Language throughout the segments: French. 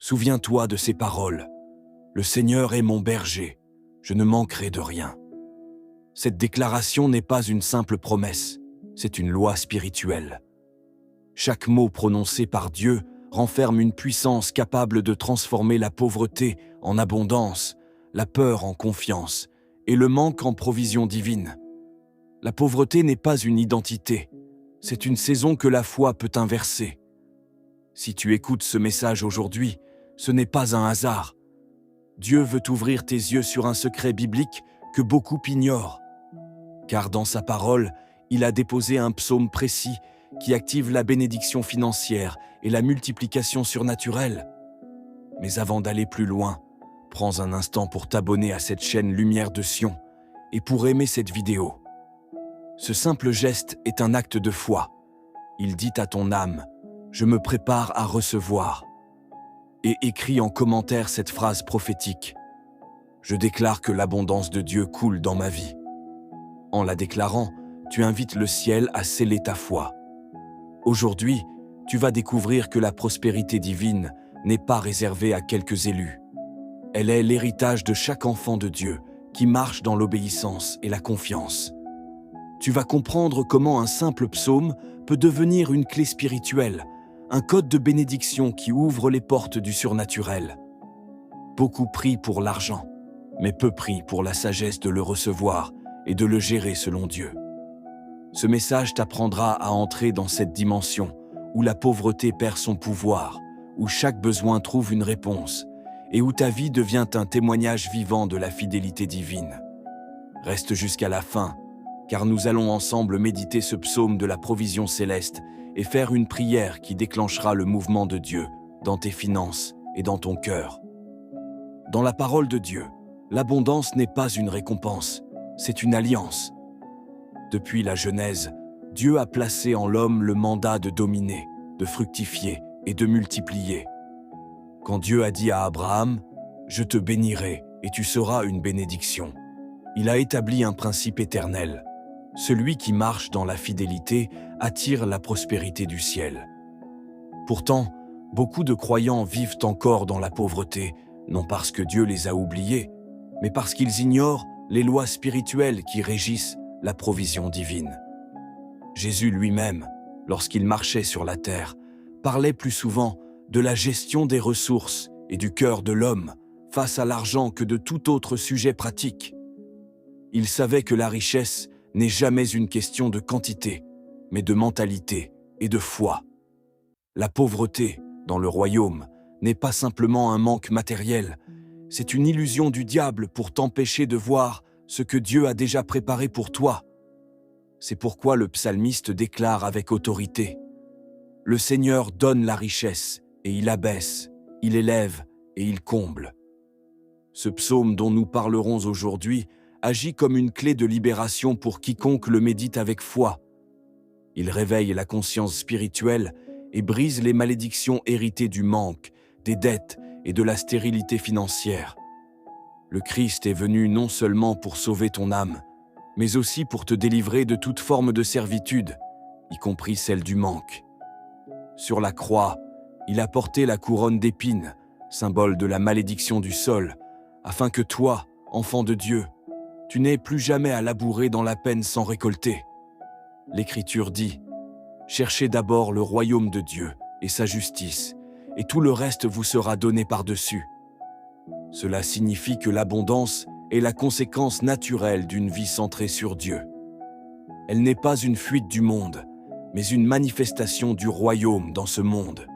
Souviens-toi de ces paroles. Le Seigneur est mon berger, je ne manquerai de rien. Cette déclaration n'est pas une simple promesse, c'est une loi spirituelle. Chaque mot prononcé par Dieu renferme une puissance capable de transformer la pauvreté en abondance, la peur en confiance et le manque en provision divine. La pauvreté n'est pas une identité, c'est une saison que la foi peut inverser. Si tu écoutes ce message aujourd'hui, ce n'est pas un hasard. Dieu veut ouvrir tes yeux sur un secret biblique que beaucoup ignorent. Car dans sa parole, il a déposé un psaume précis qui active la bénédiction financière et la multiplication surnaturelle. Mais avant d'aller plus loin, prends un instant pour t'abonner à cette chaîne Lumière de Sion et pour aimer cette vidéo. Ce simple geste est un acte de foi. Il dit à ton âme « Je me prépare à recevoir » et écris en commentaire cette phrase prophétique « Je déclare que l'abondance de Dieu coule dans ma vie ». En la déclarant, tu invites le ciel à sceller ta foi. Aujourd'hui, tu vas découvrir que la prospérité divine n'est pas réservée à quelques élus. Elle est l'héritage de chaque enfant de Dieu qui marche dans l'obéissance et la confiance. Tu vas comprendre comment un simple psaume peut devenir une clé spirituelle, un code de bénédiction qui ouvre les portes du surnaturel. Beaucoup prient pour l'argent, mais peu prient pour la sagesse de le recevoir et de le gérer selon Dieu. Ce message t'apprendra à entrer dans cette dimension où la pauvreté perd son pouvoir, où chaque besoin trouve une réponse et où ta vie devient un témoignage vivant de la fidélité divine. Reste jusqu'à la fin, car nous allons ensemble méditer ce psaume de la provision céleste et faire une prière qui déclenchera le mouvement de Dieu dans tes finances et dans ton cœur. Dans la parole de Dieu, l'abondance n'est pas une récompense, c'est une alliance. Depuis la Genèse, Dieu a placé en l'homme le mandat de dominer, de fructifier et de multiplier. Quand Dieu a dit à Abraham « Je te bénirai et tu seras une bénédiction », il a établi un principe éternel. Celui qui marche dans la fidélité attire la prospérité du ciel. Pourtant, beaucoup de croyants vivent encore dans la pauvreté, non parce que Dieu les a oubliés, mais parce qu'ils ignorent les lois spirituelles qui régissent la provision divine. Jésus lui-même, lorsqu'il marchait sur la terre, parlait plus souvent de la gestion des ressources et du cœur de l'homme face à l'argent que de tout autre sujet pratique. Il savait que la richesse n'est jamais une question de quantité, mais de mentalité et de foi. La pauvreté, dans le royaume, n'est pas simplement un manque matériel, c'est une illusion du diable pour t'empêcher de voir ce que Dieu a déjà préparé pour toi. C'est pourquoi le psalmiste déclare avec autorité « Le Seigneur donne la richesse, et il abaisse, il élève et il comble. » Ce psaume dont nous parlerons aujourd'hui agit comme une clé de libération pour quiconque le médite avec foi. Il réveille la conscience spirituelle et brise les malédictions héritées du manque, des dettes et de la stérilité financière. Le Christ est venu non seulement pour sauver ton âme, mais aussi pour te délivrer de toute forme de servitude, y compris celle du manque. Sur la croix, il a porté la couronne d'épines, symbole de la malédiction du sol, afin que toi, enfant de Dieu, tu n'aies plus jamais à labourer dans la peine sans récolter. L'Écriture dit « Cherchez d'abord le royaume de Dieu et sa justice, et tout le reste vous sera donné par-dessus. » Cela signifie que l'abondance est la conséquence naturelle d'une vie centrée sur Dieu. Elle n'est pas une fuite du monde, mais une manifestation du royaume dans ce monde.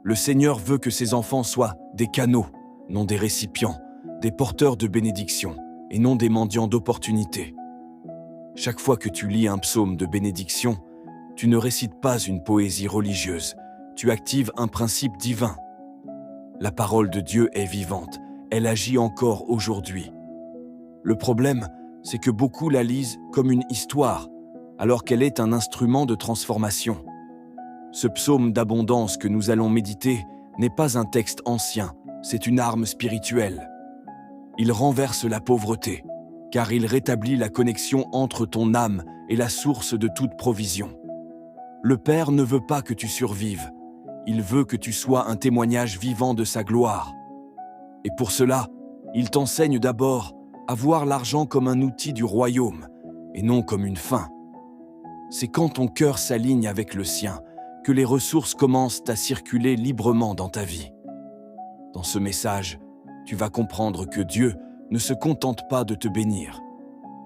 Le Seigneur veut que ses enfants soient des canaux, non des récipients, des porteurs de bénédiction, et non des mendiants d'opportunités. Chaque fois que tu lis un psaume de bénédiction, tu ne récites pas une poésie religieuse, tu actives un principe divin. La parole de Dieu est vivante, elle agit encore aujourd'hui. Le problème, c'est que beaucoup la lisent comme une histoire, alors qu'elle est un instrument de transformation. Ce psaume d'abondance que nous allons méditer n'est pas un texte ancien, c'est une arme spirituelle. Il renverse la pauvreté, car il rétablit la connexion entre ton âme et la source de toute provision. Le Père ne veut pas que tu survives, Il veut que tu sois un témoignage vivant de sa gloire. Et pour cela, il t'enseigne d'abord à voir l'argent comme un outil du royaume et non comme une fin. C'est quand ton cœur s'aligne avec le sien que les ressources commencent à circuler librement dans ta vie. Dans ce message, tu vas comprendre que Dieu ne se contente pas de te bénir.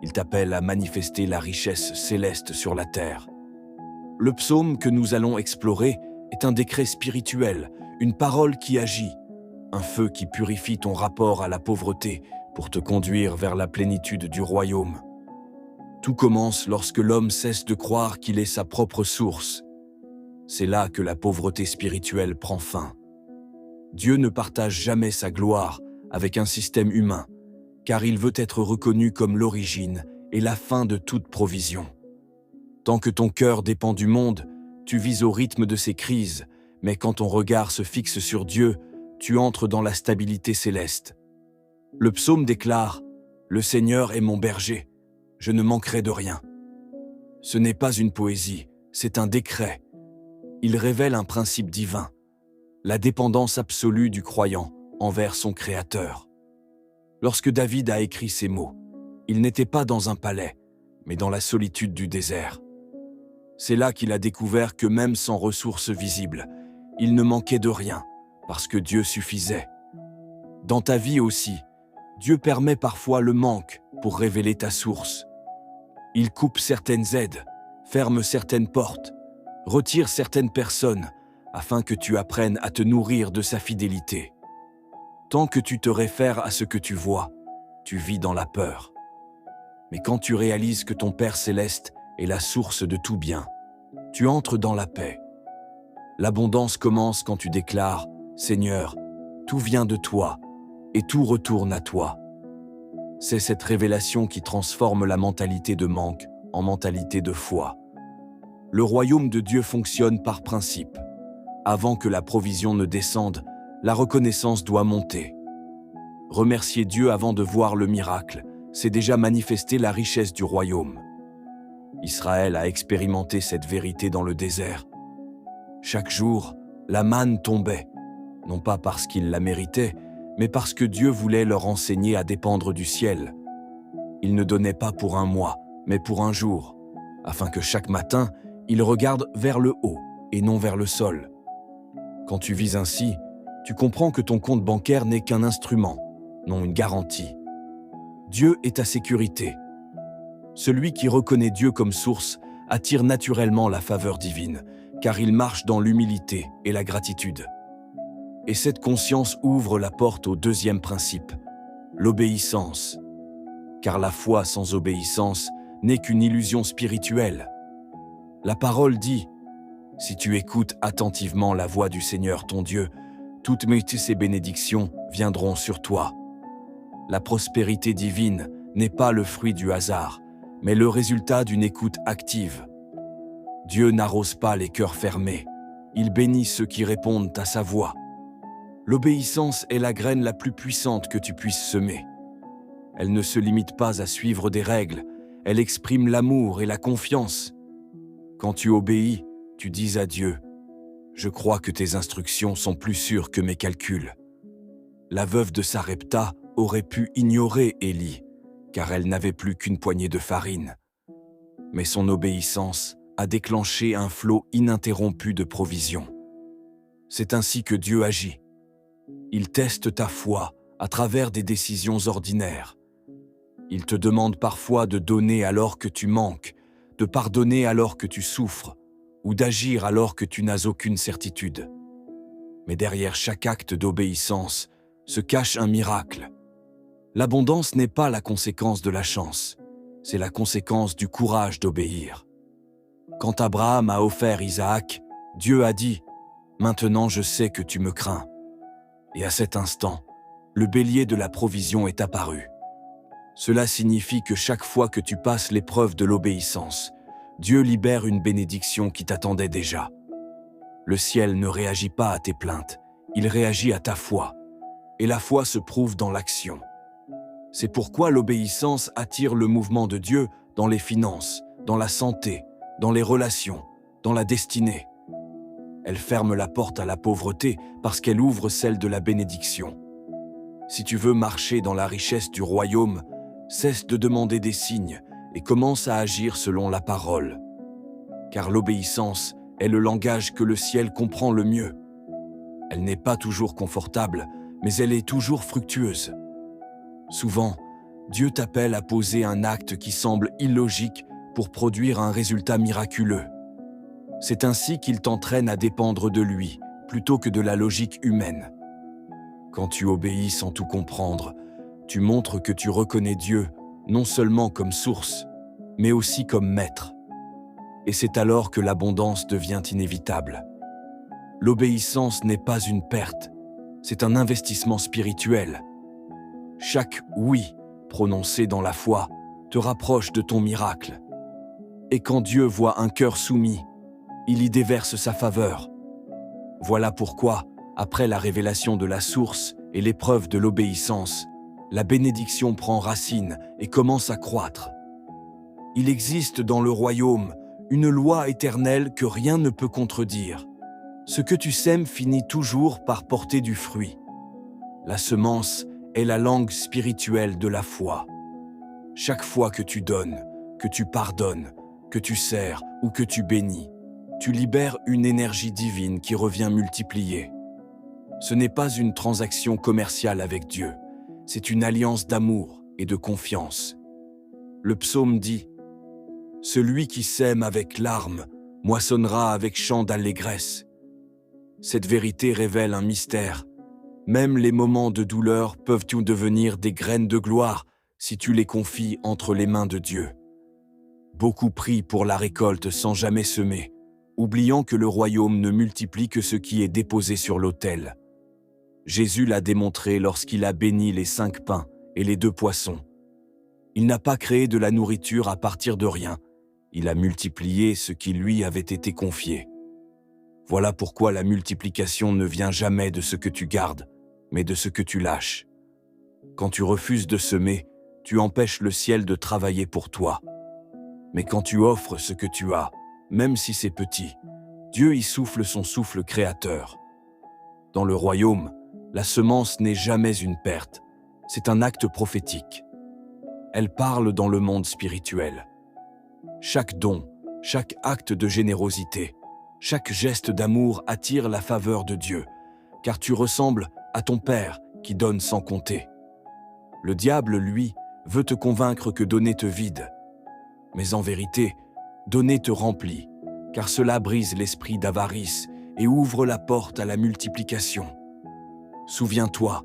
Il t'appelle à manifester la richesse céleste sur la terre. Le psaume que nous allons explorer est un décret spirituel, une parole qui agit, un feu qui purifie ton rapport à la pauvreté pour te conduire vers la plénitude du royaume. Tout commence lorsque l'homme cesse de croire qu'il est sa propre source. C'est là que la pauvreté spirituelle prend fin. Dieu ne partage jamais sa gloire avec un système humain, car il veut être reconnu comme l'origine et la fin de toute provision. Tant que ton cœur dépend du monde, tu vis au rythme de ses crises, mais quand ton regard se fixe sur Dieu, tu entres dans la stabilité céleste. Le psaume déclare « Le Seigneur est mon berger, je ne manquerai de rien ». Ce n'est pas une poésie, c'est un décret. Il révèle un principe divin, la dépendance absolue du croyant envers son Créateur. Lorsque David a écrit ces mots, il n'était pas dans un palais, mais dans la solitude du désert. C'est là qu'il a découvert que même sans ressources visibles, il ne manquait de rien, parce que Dieu suffisait. Dans ta vie aussi, Dieu permet parfois le manque pour révéler ta source. Il coupe certaines aides, ferme certaines portes, retire certaines personnes, afin que tu apprennes à te nourrir de sa fidélité. Tant que tu te réfères à ce que tu vois, tu vis dans la peur. Mais quand tu réalises que ton Père céleste est la source de tout bien, tu entres dans la paix. L'abondance commence quand tu déclares « Seigneur, tout vient de toi et tout retourne à toi ». C'est cette révélation qui transforme la mentalité de manque en mentalité de foi. Le royaume de Dieu fonctionne par principe. Avant que la provision ne descende, la reconnaissance doit monter. Remercier Dieu avant de voir le miracle, c'est déjà manifester la richesse du royaume. Israël a expérimenté cette vérité dans le désert. Chaque jour, la manne tombait, non pas parce qu'ils la méritaient, mais parce que Dieu voulait leur enseigner à dépendre du ciel. Il ne donnait pas pour un mois, mais pour un jour, afin que chaque matin, ils regardent vers le haut et non vers le sol. Quand tu vis ainsi, tu comprends que ton compte bancaire n'est qu'un instrument, non une garantie. Dieu est ta sécurité. Celui qui reconnaît Dieu comme source attire naturellement la faveur divine, car il marche dans l'humilité et la gratitude. Et cette conscience ouvre la porte au deuxième principe, l'obéissance. Car la foi sans obéissance n'est qu'une illusion spirituelle. La parole dit « Si tu écoutes attentivement la voix du Seigneur ton Dieu, toutes ses bénédictions viendront sur toi. » La prospérité divine n'est pas le fruit du hasard, mais le résultat d'une écoute active. Dieu n'arrose pas les cœurs fermés, il bénit ceux qui répondent à sa voix. L'obéissance est la graine la plus puissante que tu puisses semer. Elle ne se limite pas à suivre des règles, elle exprime l'amour et la confiance. Quand tu obéis, tu dis à Dieu « Je crois que tes instructions sont plus sûres que mes calculs. » La veuve de Sarepta aurait pu ignorer Élie, car elle n'avait plus qu'une poignée de farine. Mais son obéissance a déclenché un flot ininterrompu de provisions. C'est ainsi que Dieu agit. Il teste ta foi à travers des décisions ordinaires. Il te demande parfois de donner alors que tu manques, de pardonner alors que tu souffres, ou d'agir alors que tu n'as aucune certitude. Mais derrière chaque acte d'obéissance se cache un miracle. L'abondance n'est pas la conséquence de la chance, c'est la conséquence du courage d'obéir. Quand Abraham a offert Isaac, Dieu a dit « Maintenant je sais que tu me crains ». Et à cet instant, le bélier de la provision est apparu. Cela signifie que chaque fois que tu passes l'épreuve de l'obéissance, Dieu libère une bénédiction qui t'attendait déjà. Le ciel ne réagit pas à tes plaintes, il réagit à ta foi. Et la foi se prouve dans l'action. C'est pourquoi l'obéissance attire le mouvement de Dieu dans les finances, dans la santé, dans les relations, dans la destinée. Elle ferme la porte à la pauvreté parce qu'elle ouvre celle de la bénédiction. Si tu veux marcher dans la richesse du royaume, cesse de demander des signes et commence à agir selon la parole. Car l'obéissance est le langage que le ciel comprend le mieux. Elle n'est pas toujours confortable, mais elle est toujours fructueuse. Souvent, Dieu t'appelle à poser un acte qui semble illogique pour produire un résultat miraculeux. C'est ainsi qu'il t'entraîne à dépendre de lui, plutôt que de la logique humaine. Quand tu obéis sans tout comprendre, tu montres que tu reconnais Dieu non seulement comme source, mais aussi comme maître. Et c'est alors que l'abondance devient inévitable. L'obéissance n'est pas une perte, c'est un investissement spirituel. Chaque « oui » prononcé dans la foi te rapproche de ton miracle. Et quand Dieu voit un cœur soumis, il y déverse sa faveur. Voilà pourquoi, après la révélation de la source et l'épreuve de l'obéissance, la bénédiction prend racine et commence à croître. Il existe dans le royaume une loi éternelle que rien ne peut contredire. Ce que tu sèmes finit toujours par porter du fruit. La semence est la langue spirituelle de la foi. Chaque fois que tu donnes, que tu pardonnes, que tu sers ou que tu bénis, tu libères une énergie divine qui revient multipliée. Ce n'est pas une transaction commerciale avec Dieu, c'est une alliance d'amour et de confiance. Le psaume dit « Celui qui sème avec larmes moissonnera avec chant d'allégresse ». Cette vérité révèle un mystère. Même les moments de douleur peuvent devenir des graines de gloire si tu les confies entre les mains de Dieu. Beaucoup prient pour la récolte sans jamais semer, oubliant que le royaume ne multiplie que ce qui est déposé sur l'autel. Jésus l'a démontré lorsqu'il a béni les 5 pains et les 2 poissons. Il n'a pas créé de la nourriture à partir de rien, il a multiplié ce qui lui avait été confié. Voilà pourquoi la multiplication ne vient jamais de ce que tu gardes, mais de ce que tu lâches. Quand tu refuses de semer, tu empêches le ciel de travailler pour toi. Mais quand tu offres ce que tu as, même si c'est petit, Dieu y souffle son souffle créateur. Dans le royaume, la semence n'est jamais une perte, c'est un acte prophétique. Elle parle dans le monde spirituel. Chaque don, chaque acte de générosité, chaque geste d'amour attire la faveur de Dieu, car tu ressembles à ton Père qui donne sans compter. Le diable, lui, veut te convaincre que donner te vide. Mais en vérité, donner te remplit, car cela brise l'esprit d'avarice et ouvre la porte à la multiplication. Souviens-toi,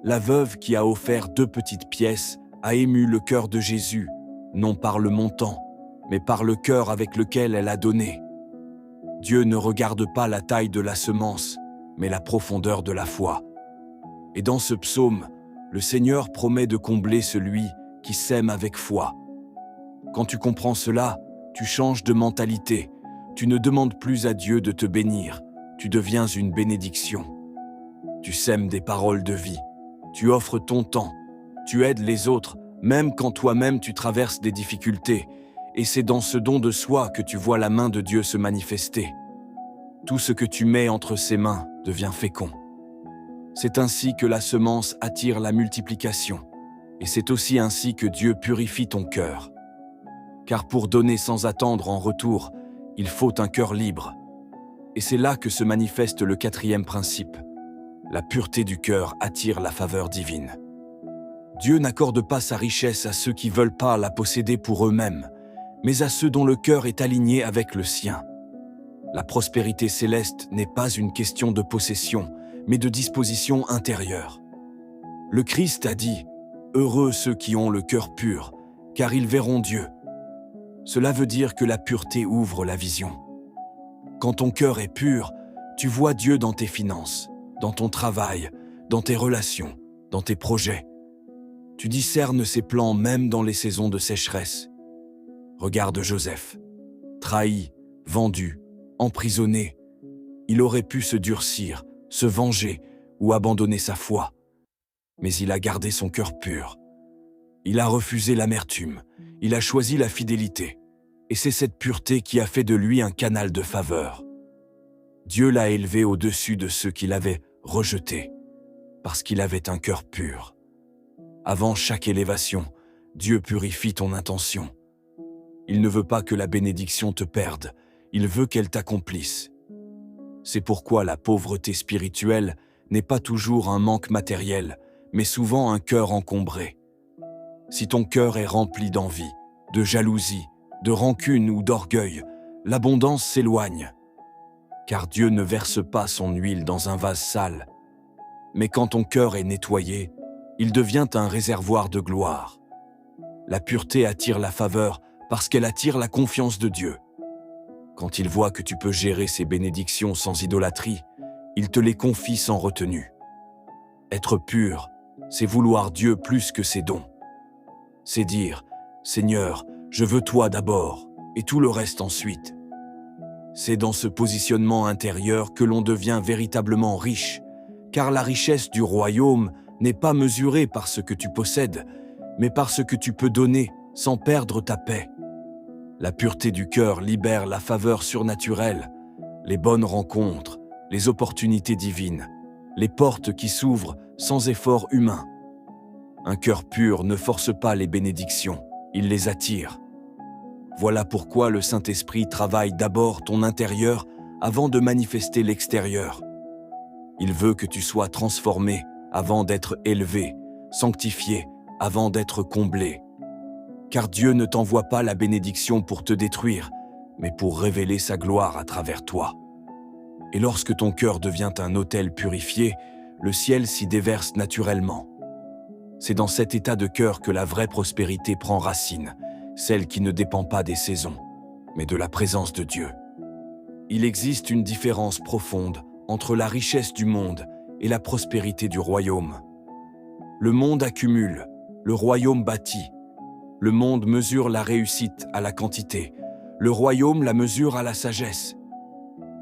la veuve qui a offert 2 petites pièces a ému le cœur de Jésus, non par le montant, mais par le cœur avec lequel elle a donné. Dieu ne regarde pas la taille de la semence, mais la profondeur de la foi. Et dans ce psaume, le Seigneur promet de combler celui qui sème avec foi. Quand tu comprends cela, tu changes de mentalité. Tu ne demandes plus à Dieu de te bénir, tu deviens une bénédiction. Tu sèmes des paroles de vie, tu offres ton temps, tu aides les autres, même quand toi-même tu traverses des difficultés, et c'est dans ce don de soi que tu vois la main de Dieu se manifester. Tout ce que tu mets entre ses mains devient fécond. C'est ainsi que la semence attire la multiplication, et c'est aussi ainsi que Dieu purifie ton cœur. Car pour donner sans attendre en retour, il faut un cœur libre. Et c'est là que se manifeste le 4e principe. La pureté du cœur attire la faveur divine. Dieu n'accorde pas sa richesse à ceux qui ne veulent pas la posséder pour eux-mêmes, mais à ceux dont le cœur est aligné avec le sien. La prospérité céleste n'est pas une question de possession, mais de disposition intérieure. Le Christ a dit « Heureux ceux qui ont le cœur pur, car ils verront Dieu ». Cela veut dire que la pureté ouvre la vision. Quand ton cœur est pur, tu vois Dieu dans tes finances, dans ton travail, dans tes relations, dans tes projets. Tu discernes ses plans même dans les saisons de sécheresse. Regarde Joseph, trahi, vendu, emprisonné. Il aurait pu se durcir, se venger ou abandonner sa foi. Mais il a gardé son cœur pur. Il a refusé l'amertume, il a choisi la fidélité. Et c'est cette pureté qui a fait de lui un canal de faveur. Dieu l'a élevé au-dessus de ceux qui l'avaient rejeté, parce qu'il avait un cœur pur. Avant chaque élévation, Dieu purifie ton intention. Il ne veut pas que la bénédiction te perde, il veut qu'elle t'accomplisse. C'est pourquoi la pauvreté spirituelle n'est pas toujours un manque matériel, mais souvent un cœur encombré. Si ton cœur est rempli d'envie, de jalousie, de rancune ou d'orgueil, l'abondance s'éloigne. Car Dieu ne verse pas son huile dans un vase sale. Mais quand ton cœur est nettoyé, il devient un réservoir de gloire. La pureté attire la faveur parce qu'elle attire la confiance de Dieu. Quand il voit que tu peux gérer ses bénédictions sans idolâtrie, il te les confie sans retenue. Être pur, c'est vouloir Dieu plus que ses dons. C'est dire « Seigneur, je veux toi d'abord, et tout le reste ensuite ». C'est dans ce positionnement intérieur que l'on devient véritablement riche, car la richesse du royaume n'est pas mesurée par ce que tu possèdes, mais par ce que tu peux donner sans perdre ta paix. La pureté du cœur libère la faveur surnaturelle, les bonnes rencontres, les opportunités divines, les portes qui s'ouvrent sans effort humain. Un cœur pur ne force pas les bénédictions, il les attire. Voilà pourquoi le Saint-Esprit travaille d'abord ton intérieur avant de manifester l'extérieur. Il veut que tu sois transformé avant d'être élevé, sanctifié avant d'être comblé. Car Dieu ne t'envoie pas la bénédiction pour te détruire, mais pour révéler sa gloire à travers toi. Et lorsque ton cœur devient un autel purifié, le ciel s'y déverse naturellement. C'est dans cet état de cœur que la vraie prospérité prend racine, celle qui ne dépend pas des saisons, mais de la présence de Dieu. Il existe une différence profonde entre la richesse du monde et la prospérité du royaume. Le monde accumule, le royaume bâtit. Le monde mesure la réussite à la quantité, le royaume la mesure à la sagesse.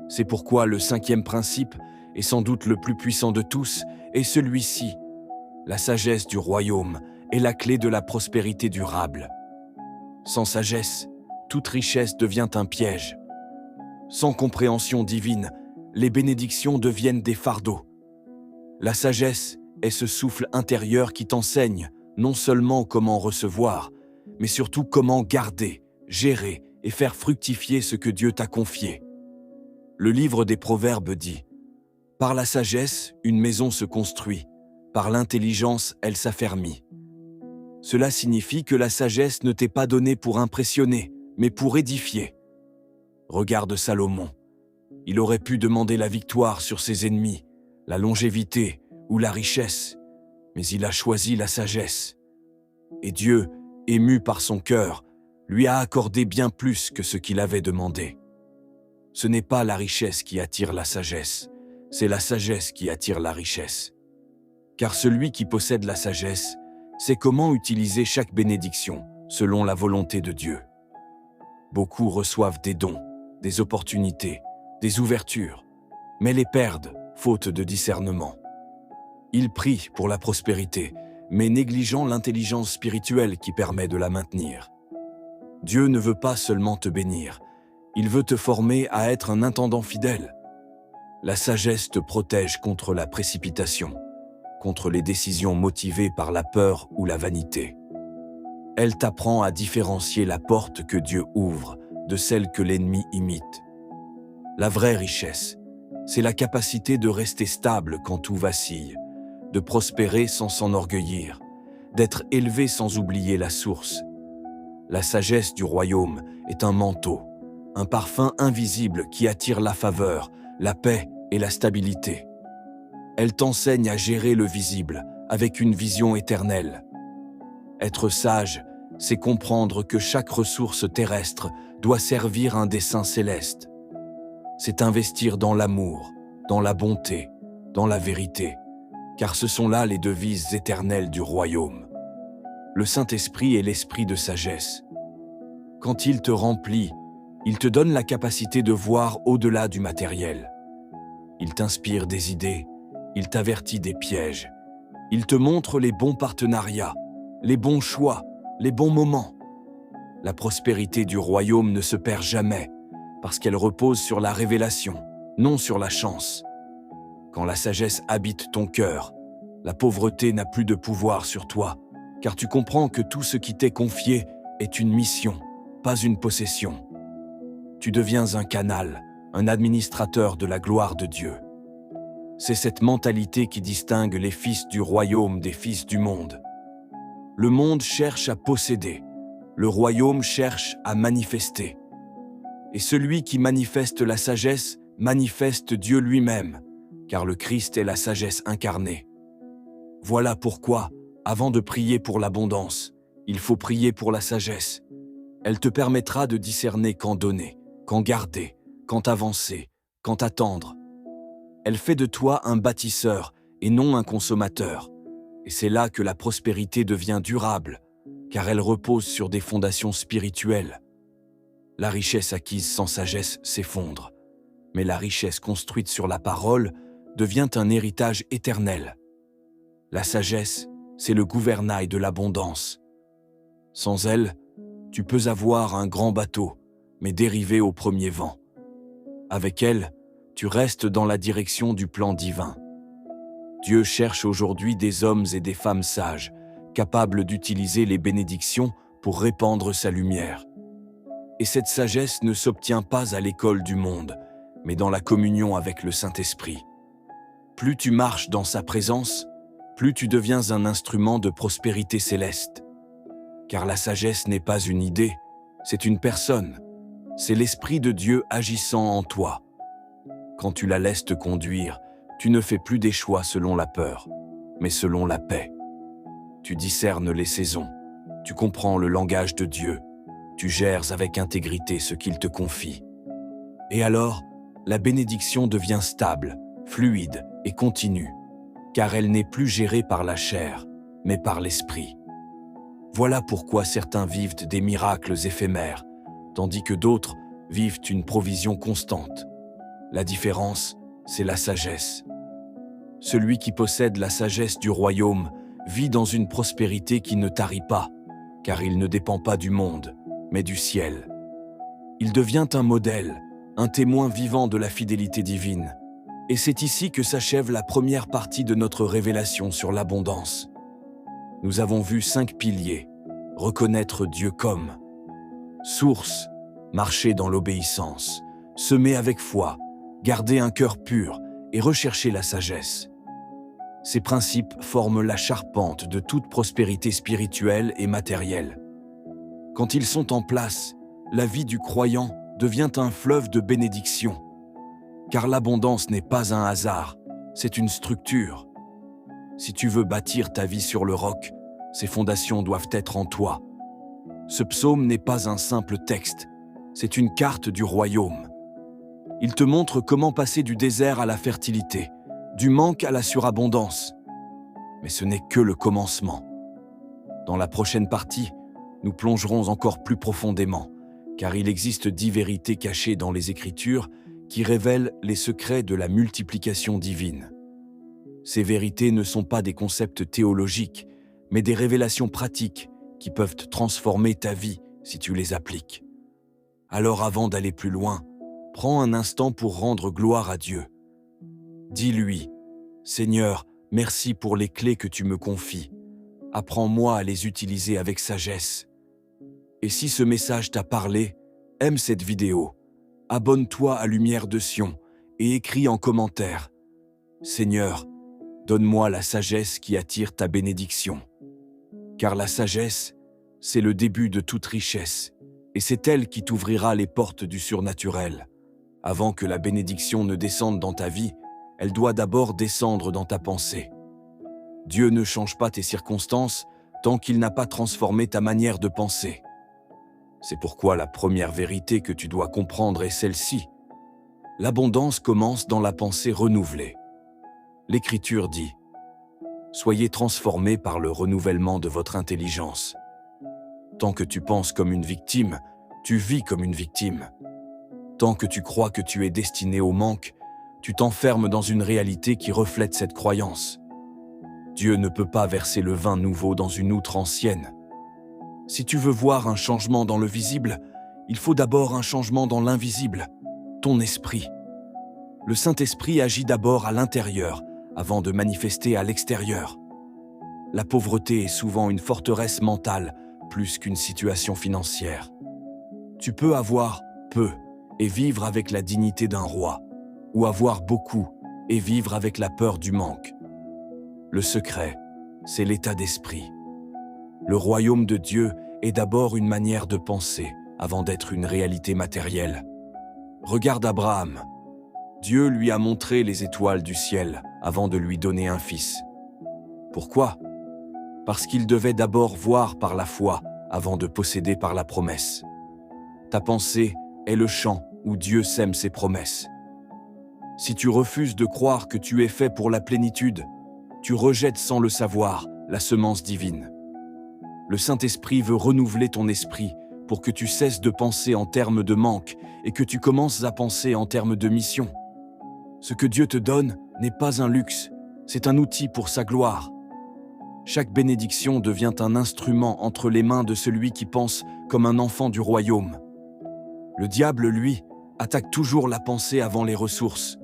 C'est pourquoi le 5e principe, est sans doute le plus puissant de tous, est celui-ci. La sagesse du royaume est la clé de la prospérité durable. Sans sagesse, toute richesse devient un piège. Sans compréhension divine, les bénédictions deviennent des fardeaux. La sagesse est ce souffle intérieur qui t'enseigne non seulement comment recevoir, mais surtout comment garder, gérer et faire fructifier ce que Dieu t'a confié. Le livre des Proverbes dit « Par la sagesse, une maison se construit, par l'intelligence, elle s'affermit. » Cela signifie que la sagesse ne t'est pas donnée pour impressionner, mais pour édifier. Regarde Salomon. Il aurait pu demander la victoire sur ses ennemis, la longévité ou la richesse, mais il a choisi la sagesse. Et Dieu, ému par son cœur, lui a accordé bien plus que ce qu'il avait demandé. Ce n'est pas la richesse qui attire la sagesse, c'est la sagesse qui attire la richesse. Car celui qui possède la sagesse sait comment utiliser chaque bénédiction selon la volonté de Dieu. Beaucoup reçoivent des dons, des opportunités, des ouvertures, mais les perdent faute de discernement. Ils prient pour la prospérité, mais négligeant l'intelligence spirituelle qui permet de la maintenir. Dieu ne veut pas seulement te bénir, il veut te former à être un intendant fidèle. La sagesse te protège contre la précipitation, contre les décisions motivées par la peur ou la vanité. Elle t'apprend à différencier la porte que Dieu ouvre de celle que l'ennemi imite. La vraie richesse, c'est la capacité de rester stable quand tout vacille, de prospérer sans s'enorgueillir, d'être élevé sans oublier la source. La sagesse du royaume est un manteau, un parfum invisible qui attire la faveur, la paix et la stabilité. Elle t'enseigne à gérer le visible avec une vision éternelle. Être sage, c'est comprendre que chaque ressource terrestre doit servir un dessein céleste. C'est investir dans l'amour, dans la bonté, dans la vérité, car ce sont là les devises éternelles du royaume. Le Saint-Esprit est l'esprit de sagesse. Quand il te remplit, il te donne la capacité de voir au-delà du matériel. Il t'inspire des idées, il t'avertit des pièges, il te montre les bons partenariats, les bons choix, les bons moments. La prospérité du royaume ne se perd jamais, parce qu'elle repose sur la révélation, non sur la chance. Quand la sagesse habite ton cœur, la pauvreté n'a plus de pouvoir sur toi, car tu comprends que tout ce qui t'est confié est une mission, pas une possession. Tu deviens un canal, un administrateur de la gloire de Dieu. C'est cette mentalité qui distingue les fils du royaume des fils du monde. Le monde cherche à posséder, le royaume cherche à manifester. Et celui qui manifeste la sagesse manifeste Dieu lui-même, car le Christ est la sagesse incarnée. Voilà pourquoi, avant de prier pour l'abondance, il faut prier pour la sagesse. Elle te permettra de discerner quand donner, quand garder, quand avancer, quand attendre. Elle fait de toi un bâtisseur et non un consommateur. Et c'est là que la prospérité devient durable, car elle repose sur des fondations spirituelles. La richesse acquise sans sagesse s'effondre, mais la richesse construite sur la parole devient un héritage éternel. La sagesse, c'est le gouvernail de l'abondance. Sans elle, tu peux avoir un grand bateau, mais dériver au premier vent. Avec elle, tu restes dans la direction du plan divin. Dieu cherche aujourd'hui des hommes et des femmes sages, capables d'utiliser les bénédictions pour répandre sa lumière. Et cette sagesse ne s'obtient pas à l'école du monde, mais dans la communion avec le Saint-Esprit. Plus tu marches dans sa présence, plus tu deviens un instrument de prospérité céleste. Car la sagesse n'est pas une idée, c'est une personne. C'est l'Esprit de Dieu agissant en toi. Quand tu la laisses te conduire, tu ne fais plus des choix selon la peur, mais selon la paix. Tu discernes les saisons, tu comprends le langage de Dieu, tu gères avec intégrité ce qu'il te confie. Et alors, la bénédiction devient stable, fluide et continue, car elle n'est plus gérée par la chair, mais par l'esprit. Voilà pourquoi certains vivent des miracles éphémères, tandis que d'autres vivent une provision constante. La différence, c'est la sagesse. Celui qui possède la sagesse du royaume vit dans une prospérité qui ne tarit pas, car il ne dépend pas du monde, mais du ciel. Il devient un modèle, un témoin vivant de la fidélité divine. Et c'est ici que s'achève la première partie de notre révélation sur l'abondance. Nous avons vu 5 piliers. Reconnaître Dieu comme source, marcher dans l'obéissance, semer avec foi, garder un cœur pur et rechercher la sagesse. Ces principes forment la charpente de toute prospérité spirituelle et matérielle. Quand ils sont en place, la vie du croyant devient un fleuve de bénédiction. Car l'abondance n'est pas un hasard, c'est une structure. Si tu veux bâtir ta vie sur le roc, ces fondations doivent être en toi. Ce psaume n'est pas un simple texte, c'est une carte du royaume. Il te montre comment passer du désert à la fertilité, du manque à la surabondance. Mais ce n'est que le commencement. Dans la prochaine partie, nous plongerons encore plus profondément, car il existe 10 vérités cachées dans les Écritures qui révèlent les secrets de la multiplication divine. Ces vérités ne sont pas des concepts théologiques, mais des révélations pratiques qui peuvent transformer ta vie si tu les appliques. Alors avant d'aller plus loin, prends un instant pour rendre gloire à Dieu. Dis-lui, « Seigneur, merci pour les clés que tu me confies. Apprends-moi à les utiliser avec sagesse. » Et si ce message t'a parlé, aime cette vidéo. Abonne-toi à Lumière de Sion et écris en commentaire « Seigneur, donne-moi la sagesse qui attire ta bénédiction. » Car la sagesse, c'est le début de toute richesse, et c'est elle qui t'ouvrira les portes du surnaturel. Avant que la bénédiction ne descende dans ta vie, elle doit d'abord descendre dans ta pensée. Dieu ne change pas tes circonstances tant qu'il n'a pas transformé ta manière de penser. C'est pourquoi la première vérité que tu dois comprendre est celle-ci. L'abondance commence dans la pensée renouvelée. L'Écriture dit « Soyez transformés par le renouvellement de votre intelligence. » Tant que tu penses comme une victime, tu vis comme une victime. Tant que tu crois que tu es destiné au manque, tu t'enfermes dans une réalité qui reflète cette croyance. Dieu ne peut pas verser le vin nouveau dans une outre ancienne. Si tu veux voir un changement dans le visible, il faut d'abord un changement dans l'invisible, ton esprit. Le Saint-Esprit agit d'abord à l'intérieur, avant de manifester à l'extérieur. La pauvreté est souvent une forteresse mentale, plus qu'une situation financière. Tu peux avoir peu et vivre avec la dignité d'un roi, ou avoir beaucoup et vivre avec la peur du manque. Le secret, c'est l'état d'esprit. Le royaume de Dieu est d'abord une manière de penser avant d'être une réalité matérielle. Regarde Abraham. Dieu lui a montré les étoiles du ciel avant de lui donner un fils. Pourquoi ? Parce qu'il devait d'abord voir par la foi avant de posséder par la promesse. Ta pensée est le champ où Dieu sème ses promesses. Si tu refuses de croire que tu es fait pour la plénitude, tu rejettes sans le savoir la semence divine. Le Saint-Esprit veut renouveler ton esprit pour que tu cesses de penser en termes de manque et que tu commences à penser en termes de mission. Ce que Dieu te donne n'est pas un luxe, c'est un outil pour sa gloire. Chaque bénédiction devient un instrument entre les mains de celui qui pense comme un enfant du royaume. Le diable, lui, attaque toujours la pensée avant les ressources.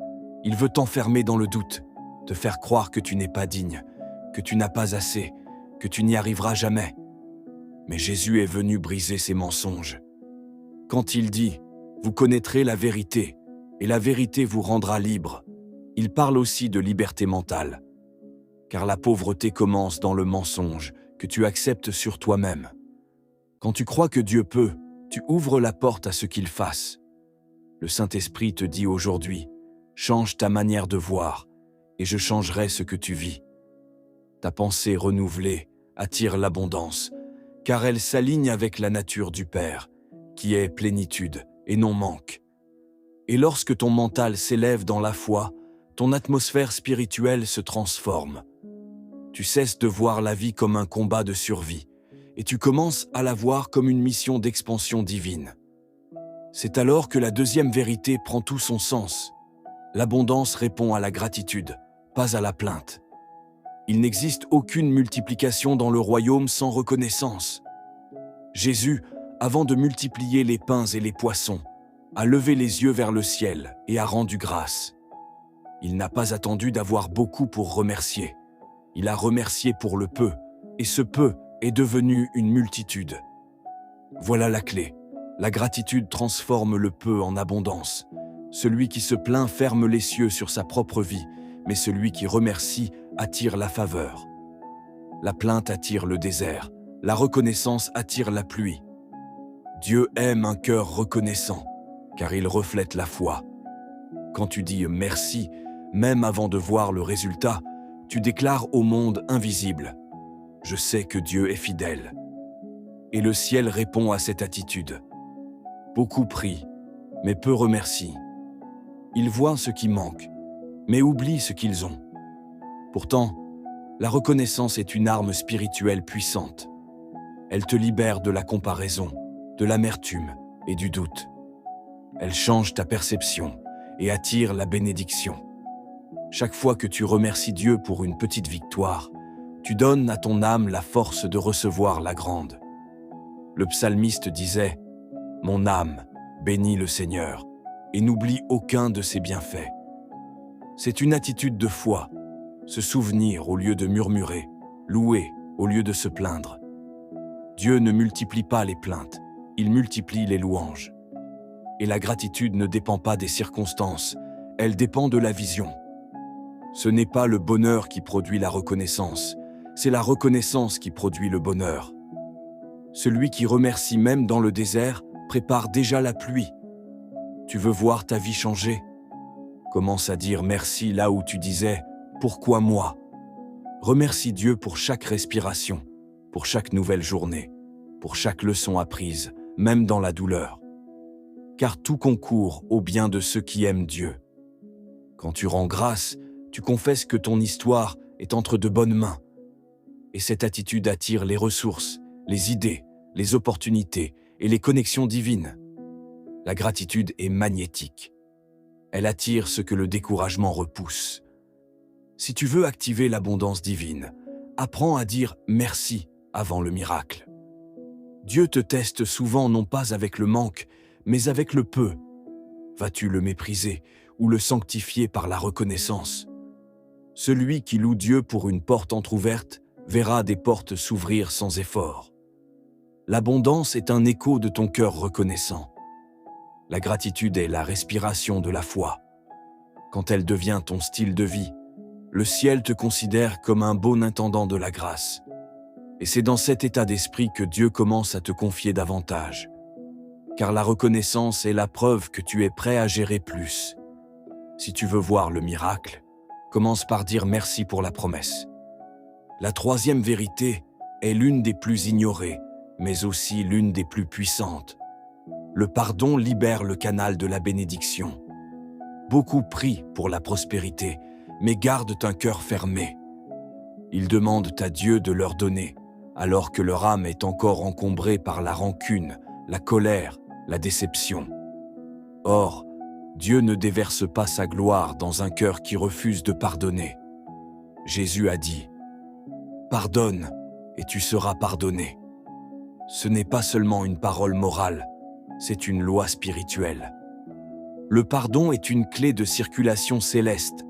Il veut t'enfermer dans le doute, te faire croire que tu n'es pas digne, que tu n'as pas assez, que tu n'y arriveras jamais. Mais Jésus est venu briser ces mensonges. Quand il dit « Vous connaîtrez la vérité, et la vérité vous rendra libre », il parle aussi de liberté mentale. Car la pauvreté commence dans le mensonge que tu acceptes sur toi-même. Quand tu crois que Dieu peut, tu ouvres la porte à ce qu'il fasse. Le Saint-Esprit te dit aujourd'hui « Change ta manière de voir, et je changerai ce que tu vis. » Ta pensée renouvelée attire l'abondance, car elle s'aligne avec la nature du Père, qui est plénitude et non manque. Et lorsque ton mental s'élève dans la foi, ton atmosphère spirituelle se transforme. Tu cesses de voir la vie comme un combat de survie, et tu commences à la voir comme une mission d'expansion divine. C'est alors que la deuxième vérité prend tout son sens. L'abondance répond à la gratitude, pas à la plainte. Il n'existe aucune multiplication dans le royaume sans reconnaissance. Jésus, avant de multiplier les pains et les poissons, a levé les yeux vers le ciel et a rendu grâce. Il n'a pas attendu d'avoir beaucoup pour remercier. Il a remercié pour le peu, et ce peu est devenu une multitude. Voilà la clé. La gratitude transforme le peu en abondance. Celui qui se plaint ferme les cieux sur sa propre vie, mais celui qui remercie attire la faveur. La plainte attire le désert, la reconnaissance attire la pluie. Dieu aime un cœur reconnaissant, car il reflète la foi. Quand tu dis merci, même avant de voir le résultat, tu déclares au monde invisible « Je sais que Dieu est fidèle ». Et le ciel répond à cette attitude. Beaucoup prient, mais peu remercient. Ils voient ce qui manque, mais oublient ce qu'ils ont. Pourtant, la reconnaissance est une arme spirituelle puissante. Elle te libère de la comparaison, de l'amertume et du doute. Elle change ta perception et attire la bénédiction. Chaque fois que tu remercies Dieu pour une petite victoire, tu donnes à ton âme la force de recevoir la grande. Le psalmiste disait « Mon âme, bénis le Seigneur, et n'oublie aucun de ses bienfaits. » C'est une attitude de foi, se souvenir au lieu de murmurer, louer au lieu de se plaindre. Dieu ne multiplie pas les plaintes, il multiplie les louanges. Et la gratitude ne dépend pas des circonstances, elle dépend de la vision. Ce n'est pas le bonheur qui produit la reconnaissance, c'est la reconnaissance qui produit le bonheur. Celui qui remercie même dans le désert prépare déjà la pluie. Tu veux voir ta vie changer ? Commence à dire merci là où tu disais « Pourquoi moi ?» Remercie Dieu pour chaque respiration, pour chaque nouvelle journée, pour chaque leçon apprise, même dans la douleur. Car tout concourt au bien de ceux qui aiment Dieu. Quand tu rends grâce, tu confesses que ton histoire est entre de bonnes mains. Et cette attitude attire les ressources, les idées, les opportunités et les connexions divines. La gratitude est magnétique. Elle attire ce que le découragement repousse. Si tu veux activer l'abondance divine, apprends à dire merci avant le miracle. Dieu te teste souvent non pas avec le manque, mais avec le peu. Vas-tu le mépriser ou le sanctifier par la reconnaissance. Celui qui loue Dieu pour une porte entr'ouverte verra des portes s'ouvrir sans effort. L'abondance est un écho de ton cœur reconnaissant. La gratitude est la respiration de la foi. Quand elle devient ton style de vie, le ciel te considère comme un bon intendant de la grâce. Et c'est dans cet état d'esprit que Dieu commence à te confier davantage. Car la reconnaissance est la preuve que tu es prêt à gérer plus. Si tu veux voir le miracle, commence par dire merci pour la promesse. La troisième vérité est l'une des plus ignorées, mais aussi l'une des plus puissantes. Le pardon libère le canal de la bénédiction. Beaucoup prient pour la prospérité, mais gardent un cœur fermé. Ils demandent à Dieu de leur donner, alors que leur âme est encore encombrée par la rancune, la colère, la déception. Or, Dieu ne déverse pas sa gloire dans un cœur qui refuse de pardonner. Jésus a dit « Pardonne et tu seras pardonné ». Ce n'est pas seulement une parole morale, c'est une loi spirituelle. Le pardon est une clé de circulation céleste.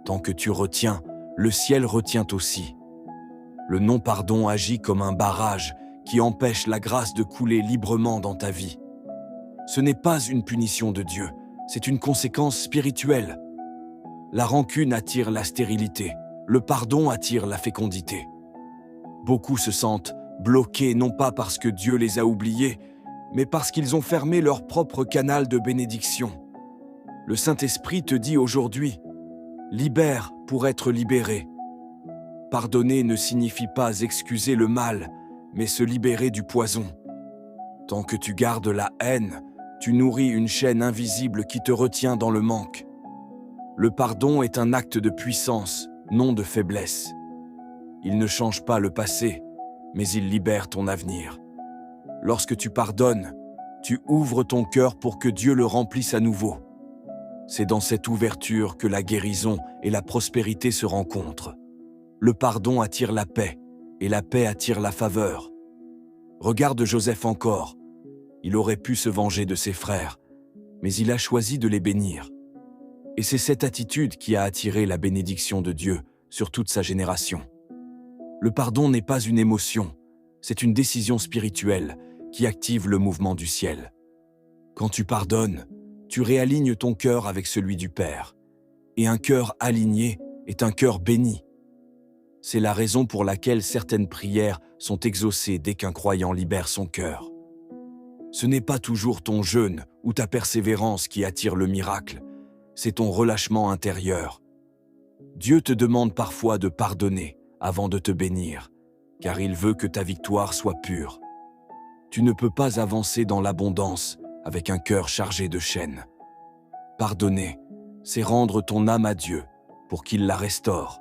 Tant que tu retiens, le ciel retient aussi. Le non-pardon agit comme un barrage qui empêche la grâce de couler librement dans ta vie. Ce n'est pas une punition de Dieu, c'est une conséquence spirituelle. La rancune attire la stérilité, le pardon attire la fécondité. Beaucoup se sentent bloqués non pas parce que Dieu les a oubliés, mais parce qu'ils ont fermé leur propre canal de bénédiction. Le Saint-Esprit te dit aujourd'hui, libère pour être libéré. Pardonner ne signifie pas excuser le mal, mais se libérer du poison. Tant que tu gardes la haine, tu nourris une chaîne invisible qui te retient dans le manque. Le pardon est un acte de puissance, non de faiblesse. Il ne change pas le passé, mais il libère ton avenir. Lorsque tu pardonnes, tu ouvres ton cœur pour que Dieu le remplisse à nouveau. C'est dans cette ouverture que la guérison et la prospérité se rencontrent. Le pardon attire la paix, et la paix attire la faveur. Regarde Joseph encore. Il aurait pu se venger de ses frères, mais il a choisi de les bénir. Et c'est cette attitude qui a attiré la bénédiction de Dieu sur toute sa génération. Le pardon n'est pas une émotion, c'est une décision spirituelle qui active le mouvement du ciel. Quand tu pardonnes, tu réalignes ton cœur avec celui du Père. Et un cœur aligné est un cœur béni. C'est la raison pour laquelle certaines prières sont exaucées dès qu'un croyant libère son cœur. Ce n'est pas toujours ton jeûne ou ta persévérance qui attire le miracle, c'est ton relâchement intérieur. Dieu te demande parfois de pardonner avant de te bénir, car il veut que ta victoire soit pure. Tu ne peux pas avancer dans l'abondance avec un cœur chargé de chaînes. Pardonner, c'est rendre ton âme à Dieu pour qu'il la restaure.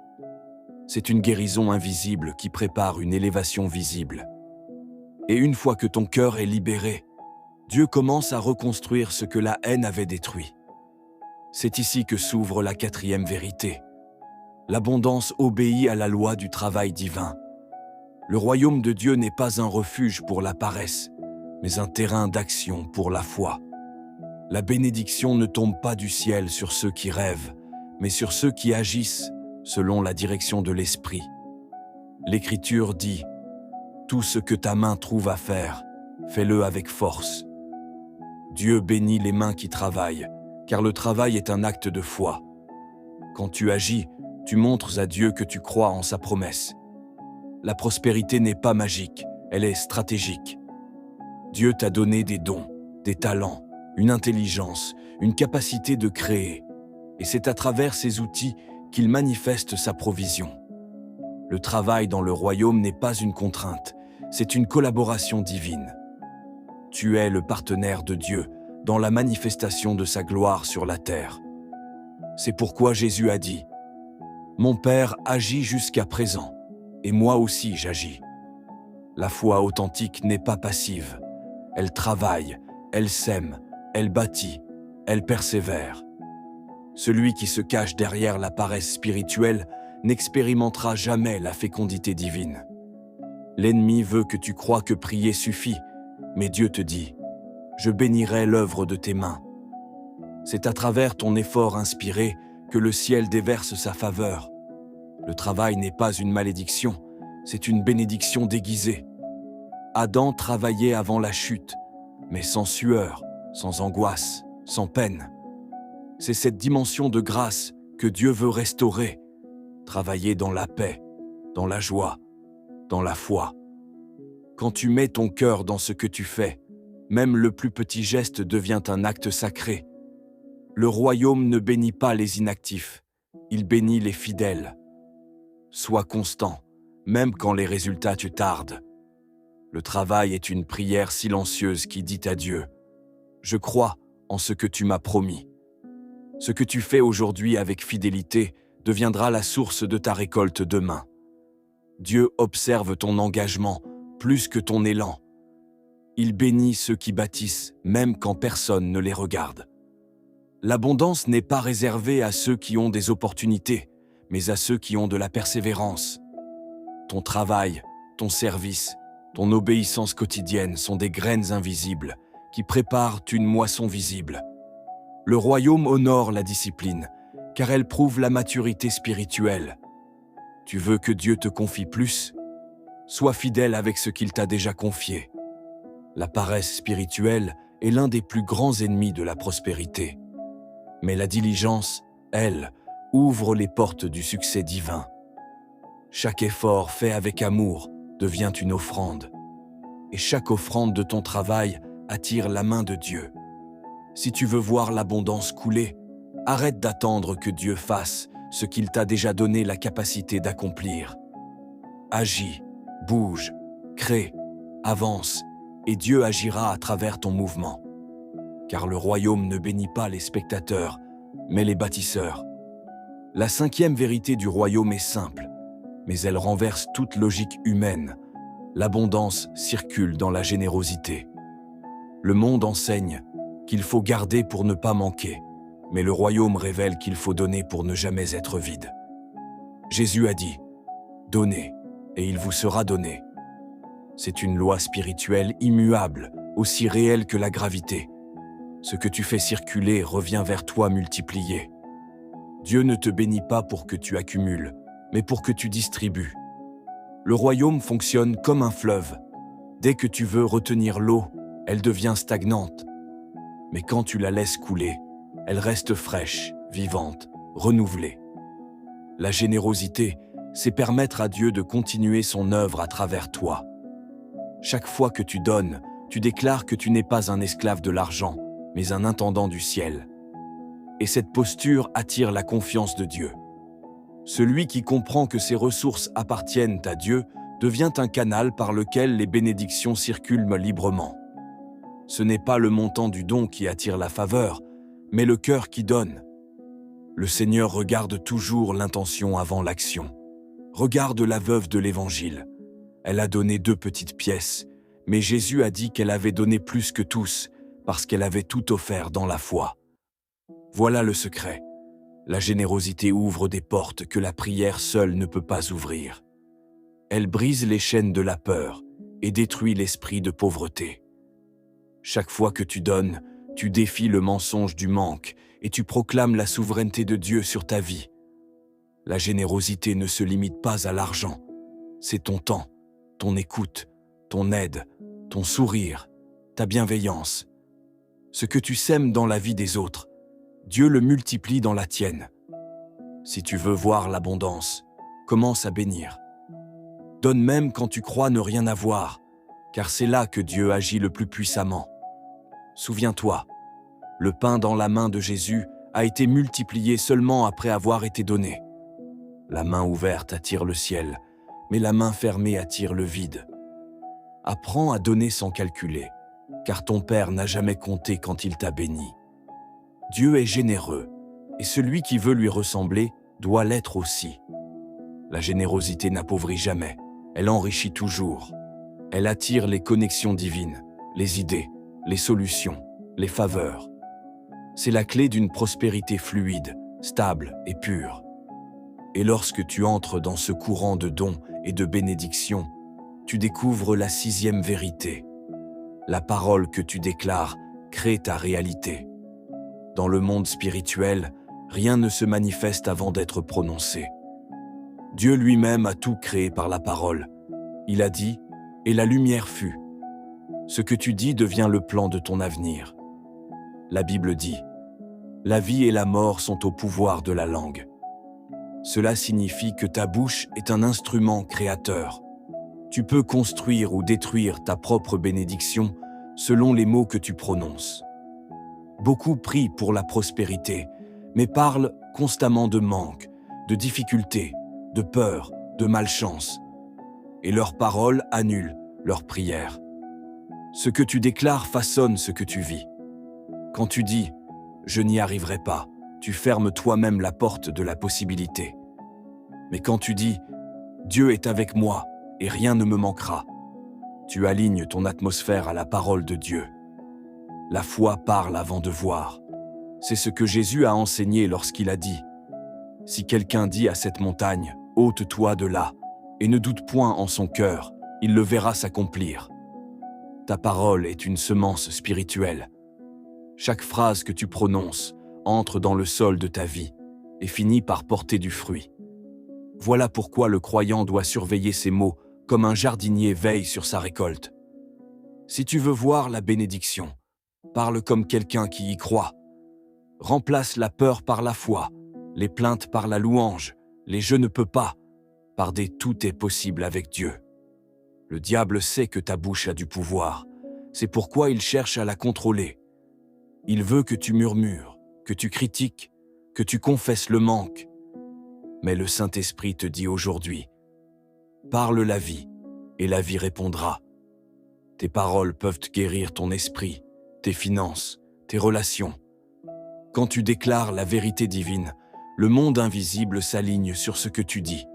C'est une guérison invisible qui prépare une élévation visible. Et une fois que ton cœur est libéré, Dieu commence à reconstruire ce que la haine avait détruit. C'est ici que s'ouvre la quatrième vérité. L'abondance obéit à la loi du travail divin. Le royaume de Dieu n'est pas un refuge pour la paresse, mais un terrain d'action pour la foi. La bénédiction ne tombe pas du ciel sur ceux qui rêvent, mais sur ceux qui agissent selon la direction de l'Esprit. L'Écriture dit « Tout ce que ta main trouve à faire, fais-le avec force ». Dieu bénit les mains qui travaillent, car le travail est un acte de foi. Quand tu agis, tu montres à Dieu que tu crois en sa promesse. La prospérité n'est pas magique, elle est stratégique. Dieu t'a donné des dons, des talents, une intelligence, une capacité de créer, et c'est à travers ces outils qu'il manifeste sa provision. Le travail dans le royaume n'est pas une contrainte, c'est une collaboration divine. Tu es le partenaire de Dieu dans la manifestation de sa gloire sur la terre. C'est pourquoi Jésus a dit « Mon Père agit jusqu'à présent, et moi aussi j'agis ». La foi authentique n'est pas passive. Elle travaille, elle sème, elle bâtit, elle persévère. Celui qui se cache derrière la paresse spirituelle n'expérimentera jamais la fécondité divine. L'ennemi veut que tu crois que prier suffit, mais Dieu te dit « Je bénirai l'œuvre de tes mains ». C'est à travers ton effort inspiré que le ciel déverse sa faveur. Le travail n'est pas une malédiction, c'est une bénédiction déguisée. Adam travaillait avant la chute, mais sans sueur, sans angoisse, sans peine. C'est cette dimension de grâce que Dieu veut restaurer, travailler dans la paix, dans la joie, dans la foi. Quand tu mets ton cœur dans ce que tu fais, même le plus petit geste devient un acte sacré. Le royaume ne bénit pas les inactifs, il bénit les fidèles. Sois constant, même quand les résultats te tardent. Le travail est une prière silencieuse qui dit à Dieu « Je crois en ce que tu m'as promis ». Ce que tu fais aujourd'hui avec fidélité deviendra la source de ta récolte demain. Dieu observe ton engagement plus que ton élan. Il bénit ceux qui bâtissent, même quand personne ne les regarde. L'abondance n'est pas réservée à ceux qui ont des opportunités, mais à ceux qui ont de la persévérance. Ton travail, ton service, ton obéissance quotidienne sont des graines invisibles qui préparent une moisson visible. Le royaume honore la discipline, car elle prouve la maturité spirituelle. Tu veux que Dieu te confie plus? Sois fidèle avec ce qu'il t'a déjà confié. La paresse spirituelle est l'un des plus grands ennemis de la prospérité. Mais la diligence, elle, ouvre les portes du succès divin. Chaque effort fait avec amour devient une offrande. Et chaque offrande de ton travail attire la main de Dieu. Si tu veux voir l'abondance couler, arrête d'attendre que Dieu fasse ce qu'il t'a déjà donné la capacité d'accomplir. Agis, bouge, crée, avance, et Dieu agira à travers ton mouvement. Car le royaume ne bénit pas les spectateurs, mais les bâtisseurs. La 5e vérité du royaume est simple, mais elle renverse toute logique humaine. L'abondance circule dans la générosité. Le monde enseigne qu'il faut garder pour ne pas manquer, mais le royaume révèle qu'il faut donner pour ne jamais être vide. Jésus a dit « Donnez, et il vous sera donné ». C'est une loi spirituelle immuable, aussi réelle que la gravité. Ce que tu fais circuler revient vers toi multiplié. Dieu ne te bénit pas pour que tu accumules, mais pour que tu distribues. Le royaume fonctionne comme un fleuve. Dès que tu veux retenir l'eau, elle devient stagnante. Mais quand tu la laisses couler, elle reste fraîche, vivante, renouvelée. La générosité, c'est permettre à Dieu de continuer son œuvre à travers toi. Chaque fois que tu donnes, tu déclares que tu n'es pas un esclave de l'argent, mais un intendant du ciel. Et cette posture attire la confiance de Dieu. Celui qui comprend que ses ressources appartiennent à Dieu devient un canal par lequel les bénédictions circulent librement. Ce n'est pas le montant du don qui attire la faveur, mais le cœur qui donne. Le Seigneur regarde toujours l'intention avant l'action. Regarde la veuve de l'Évangile. Elle a donné 2 petites pièces, mais Jésus a dit qu'elle avait donné plus que tous, parce qu'elle avait tout offert dans la foi. Voilà le secret. La générosité ouvre des portes que la prière seule ne peut pas ouvrir. Elle brise les chaînes de la peur et détruit l'esprit de pauvreté. Chaque fois que tu donnes, tu défies le mensonge du manque et tu proclames la souveraineté de Dieu sur ta vie. La générosité ne se limite pas à l'argent. C'est ton temps, ton écoute, ton aide, ton sourire, ta bienveillance. Ce que tu sèmes dans la vie des autres, Dieu le multiplie dans la tienne. Si tu veux voir l'abondance, commence à bénir. Donne même quand tu crois ne rien avoir, car c'est là que Dieu agit le plus puissamment. Souviens-toi, le pain dans la main de Jésus a été multiplié seulement après avoir été donné. La main ouverte attire le ciel, mais la main fermée attire le vide. Apprends à donner sans calculer, car ton Père n'a jamais compté quand il t'a béni. Dieu est généreux, et celui qui veut lui ressembler doit l'être aussi. La générosité n'appauvrit jamais, elle enrichit toujours. Elle attire les connexions divines, les idées, les solutions, les faveurs. C'est la clé d'une prospérité fluide, stable et pure. Et lorsque tu entres dans ce courant de dons et de bénédictions, tu découvres la 6e vérité. La parole que tu déclares crée ta réalité. Dans le monde spirituel, rien ne se manifeste avant d'être prononcé. Dieu lui-même a tout créé par la parole. Il a dit, et la lumière fut. Ce que tu dis devient le plan de ton avenir. La Bible dit, la vie et la mort sont au pouvoir de la langue. Cela signifie que ta bouche est un instrument créateur. Tu peux construire ou détruire ta propre bénédiction selon les mots que tu prononces. Beaucoup prient pour la prospérité, mais parlent constamment de manque, de difficultés, de peur, de malchance. Et leurs paroles annulent leurs prières. Ce que tu déclares façonne ce que tu vis. Quand tu dis « je n'y arriverai pas », tu fermes toi-même la porte de la possibilité. Mais quand tu dis « Dieu est avec moi et rien ne me manquera », tu alignes ton atmosphère à la parole de Dieu. La foi parle avant de voir. C'est ce que Jésus a enseigné lorsqu'il a dit « Si quelqu'un dit à cette montagne « ôte-toi de là » et ne doute point en son cœur, il le verra s'accomplir. » Ta parole est une semence spirituelle. Chaque phrase que tu prononces entre dans le sol de ta vie et finit par porter du fruit. Voilà pourquoi le croyant doit surveiller ses mots comme un jardinier veille sur sa récolte. Si tu veux voir la bénédiction, parle comme quelqu'un qui y croit. Remplace la peur par la foi, les plaintes par la louange, les « je ne peux pas » par des « tout est possible avec Dieu ». Le diable sait que ta bouche a du pouvoir. C'est pourquoi il cherche à la contrôler. Il veut que tu murmures, que tu critiques, que tu confesses le manque. Mais le Saint-Esprit te dit aujourd'hui, parle la vie, et la vie répondra. Tes paroles peuvent guérir ton esprit, tes finances, tes relations. Quand tu déclares la vérité divine, le monde invisible s'aligne sur ce que tu dis.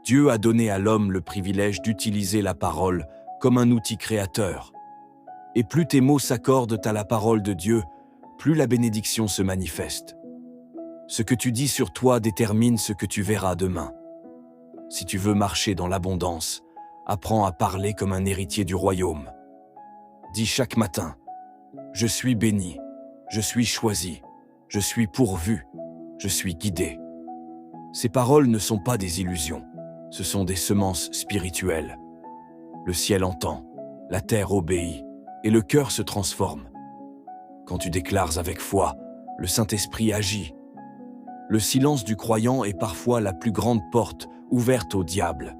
Dieu a donné à l'homme le privilège d'utiliser la parole comme un outil créateur. Et plus tes mots s'accordent à la parole de Dieu, plus la bénédiction se manifeste. Ce que tu dis sur toi détermine ce que tu verras demain. Si tu veux marcher dans l'abondance, apprends à parler comme un héritier du royaume. Dis chaque matin, « Je suis béni, je suis choisi, je suis pourvu, je suis guidé. » Ces paroles ne sont pas des illusions, ce sont des semences spirituelles. Le ciel entend, la terre obéit, et le cœur se transforme. Quand tu déclares avec foi, le Saint-Esprit agit. Le silence du croyant est parfois la plus grande porte ouverte au diable,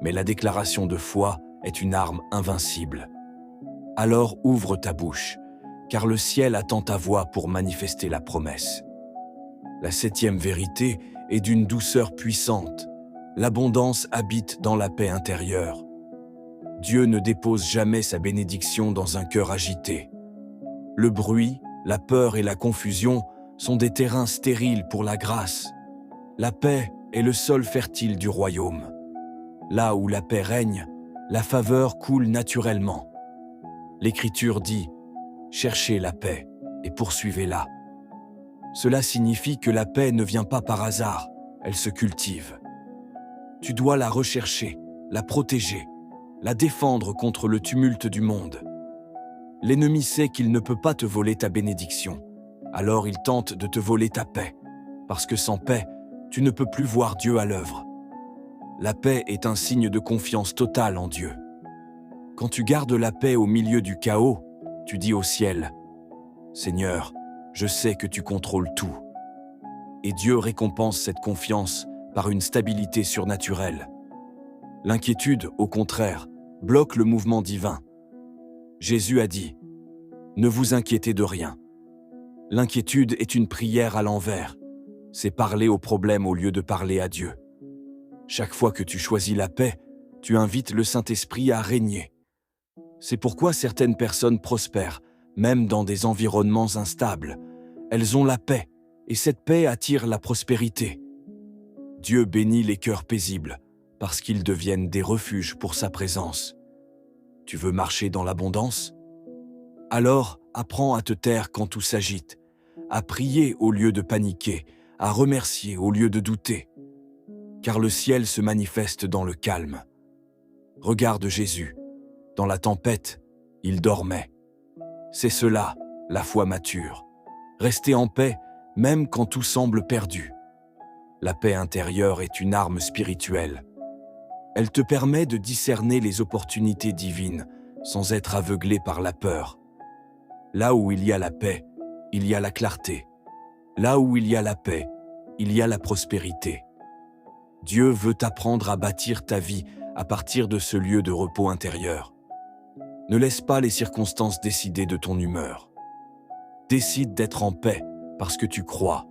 mais la déclaration de foi est une arme invincible. Alors ouvre ta bouche, car le ciel attend ta voix pour manifester la promesse. La 7e vérité est d'une douceur puissante. L'abondance habite dans la paix intérieure. Dieu ne dépose jamais sa bénédiction dans un cœur agité. Le bruit, la peur et la confusion sont des terrains stériles pour la grâce. La paix est le sol fertile du royaume. Là où la paix règne, la faveur coule naturellement. L'Écriture dit « Cherchez la paix et poursuivez-la ». Cela signifie que la paix ne vient pas par hasard, elle se cultive. Tu dois la rechercher, la protéger, la défendre contre le tumulte du monde. L'ennemi sait qu'il ne peut pas te voler ta bénédiction, alors il tente de te voler ta paix, parce que sans paix, tu ne peux plus voir Dieu à l'œuvre. La paix est un signe de confiance totale en Dieu. Quand tu gardes la paix au milieu du chaos, tu dis au ciel « Seigneur, je sais que tu contrôles tout. » Et Dieu récompense cette confiance par une stabilité surnaturelle. L'inquiétude, au contraire, bloque le mouvement divin. Jésus a dit « Ne vous inquiétez de rien ». L'inquiétude est une prière à l'envers. C'est parler au problème au lieu de parler à Dieu. Chaque fois que tu choisis la paix, tu invites le Saint-Esprit à régner. C'est pourquoi certaines personnes prospèrent, même dans des environnements instables. Elles ont la paix, et cette paix attire la prospérité. Dieu bénit les cœurs paisibles, parce qu'ils deviennent des refuges pour sa présence. Tu veux marcher dans l'abondance? Alors, apprends à te taire quand tout s'agite, à prier au lieu de paniquer, à remercier au lieu de douter. Car le ciel se manifeste dans le calme. Regarde Jésus. Dans la tempête, il dormait. C'est cela, la foi mature. Rester en paix, même quand tout semble perdu. La paix intérieure est une arme spirituelle. Elle te permet de discerner les opportunités divines sans être aveuglé par la peur. Là où il y a la paix, il y a la clarté. Là où il y a la paix, il y a la prospérité. Dieu veut t'apprendre à bâtir ta vie à partir de ce lieu de repos intérieur. Ne laisse pas les circonstances décider de ton humeur. Décide d'être en paix parce que tu crois.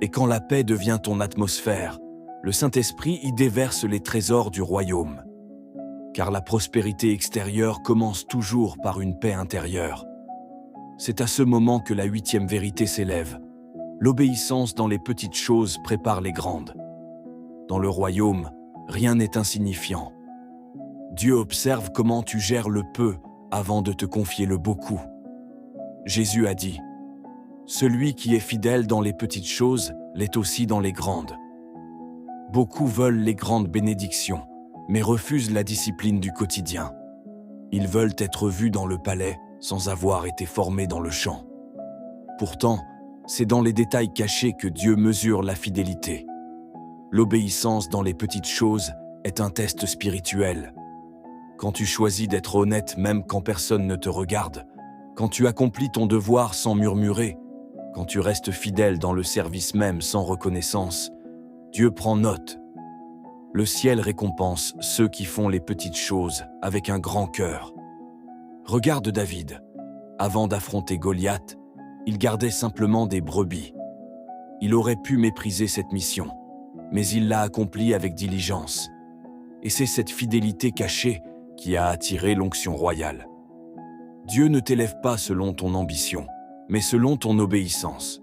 Et quand la paix devient ton atmosphère, le Saint-Esprit y déverse les trésors du royaume. Car la prospérité extérieure commence toujours par une paix intérieure. C'est à ce moment que la 8e vérité s'élève. L'obéissance dans les petites choses prépare les grandes. Dans le royaume, rien n'est insignifiant. Dieu observe comment tu gères le peu avant de te confier le beaucoup. Jésus a dit « Celui qui est fidèle dans les petites choses l'est aussi dans les grandes ». Beaucoup veulent les grandes bénédictions, mais refusent la discipline du quotidien. Ils veulent être vus dans le palais sans avoir été formés dans le champ. Pourtant, c'est dans les détails cachés que Dieu mesure la fidélité. L'obéissance dans les petites choses est un test spirituel. Quand tu choisis d'être honnête même quand personne ne te regarde, quand tu accomplis ton devoir sans murmurer, quand tu restes fidèle dans le service même sans reconnaissance, Dieu prend note. Le ciel récompense ceux qui font les petites choses avec un grand cœur. Regarde David. Avant d'affronter Goliath, il gardait simplement des brebis. Il aurait pu mépriser cette mission, mais il l'a accomplie avec diligence. Et c'est cette fidélité cachée qui a attiré l'onction royale. Dieu ne t'élève pas selon ton ambition, mais selon ton obéissance.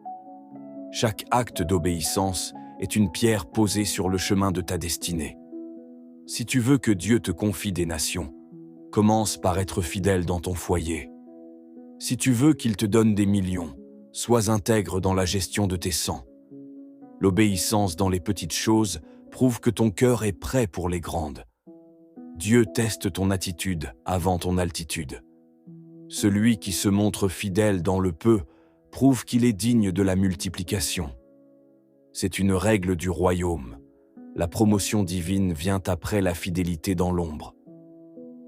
Chaque acte d'obéissance est une pierre posée sur le chemin de ta destinée. Si tu veux que Dieu te confie des nations, commence par être fidèle dans ton foyer. Si tu veux qu'il te donne des millions, sois intègre dans la gestion de tes sangs. L'obéissance dans les petites choses prouve que ton cœur est prêt pour les grandes. Dieu teste ton attitude avant ton altitude. Celui qui se montre fidèle dans le peu prouve qu'il est digne de la multiplication. C'est une règle du royaume. La promotion divine vient après la fidélité dans l'ombre.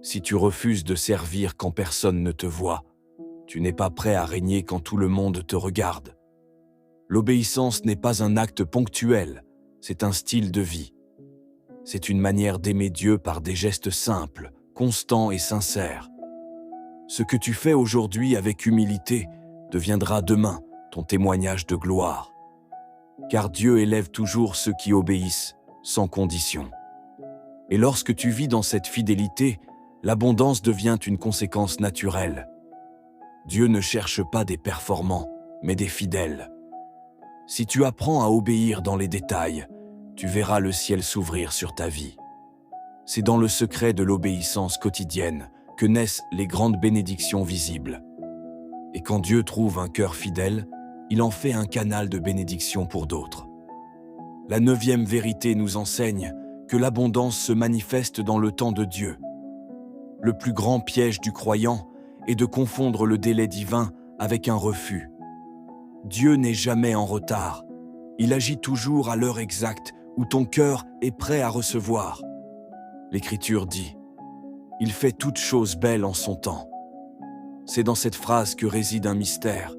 Si tu refuses de servir quand personne ne te voit, tu n'es pas prêt à régner quand tout le monde te regarde. L'obéissance n'est pas un acte ponctuel, c'est un style de vie. C'est une manière d'aimer Dieu par des gestes simples, constants et sincères. Ce que tu fais aujourd'hui avec humilité deviendra demain ton témoignage de gloire. Car Dieu élève toujours ceux qui obéissent, sans condition. Et lorsque tu vis dans cette fidélité, l'abondance devient une conséquence naturelle. Dieu ne cherche pas des performants, mais des fidèles. Si tu apprends à obéir dans les détails, tu verras le ciel s'ouvrir sur ta vie. C'est dans le secret de l'obéissance quotidienne que naissent les grandes bénédictions visibles. Et quand Dieu trouve un cœur fidèle, il en fait un canal de bénédiction pour d'autres. La 9e vérité nous enseigne que l'abondance se manifeste dans le temps de Dieu. Le plus grand piège du croyant est de confondre le délai divin avec un refus. Dieu n'est jamais en retard. Il agit toujours à l'heure exacte où ton cœur est prêt à recevoir. L'Écriture dit « Il fait toutes choses belles en son temps ». C'est dans cette phrase que réside un mystère.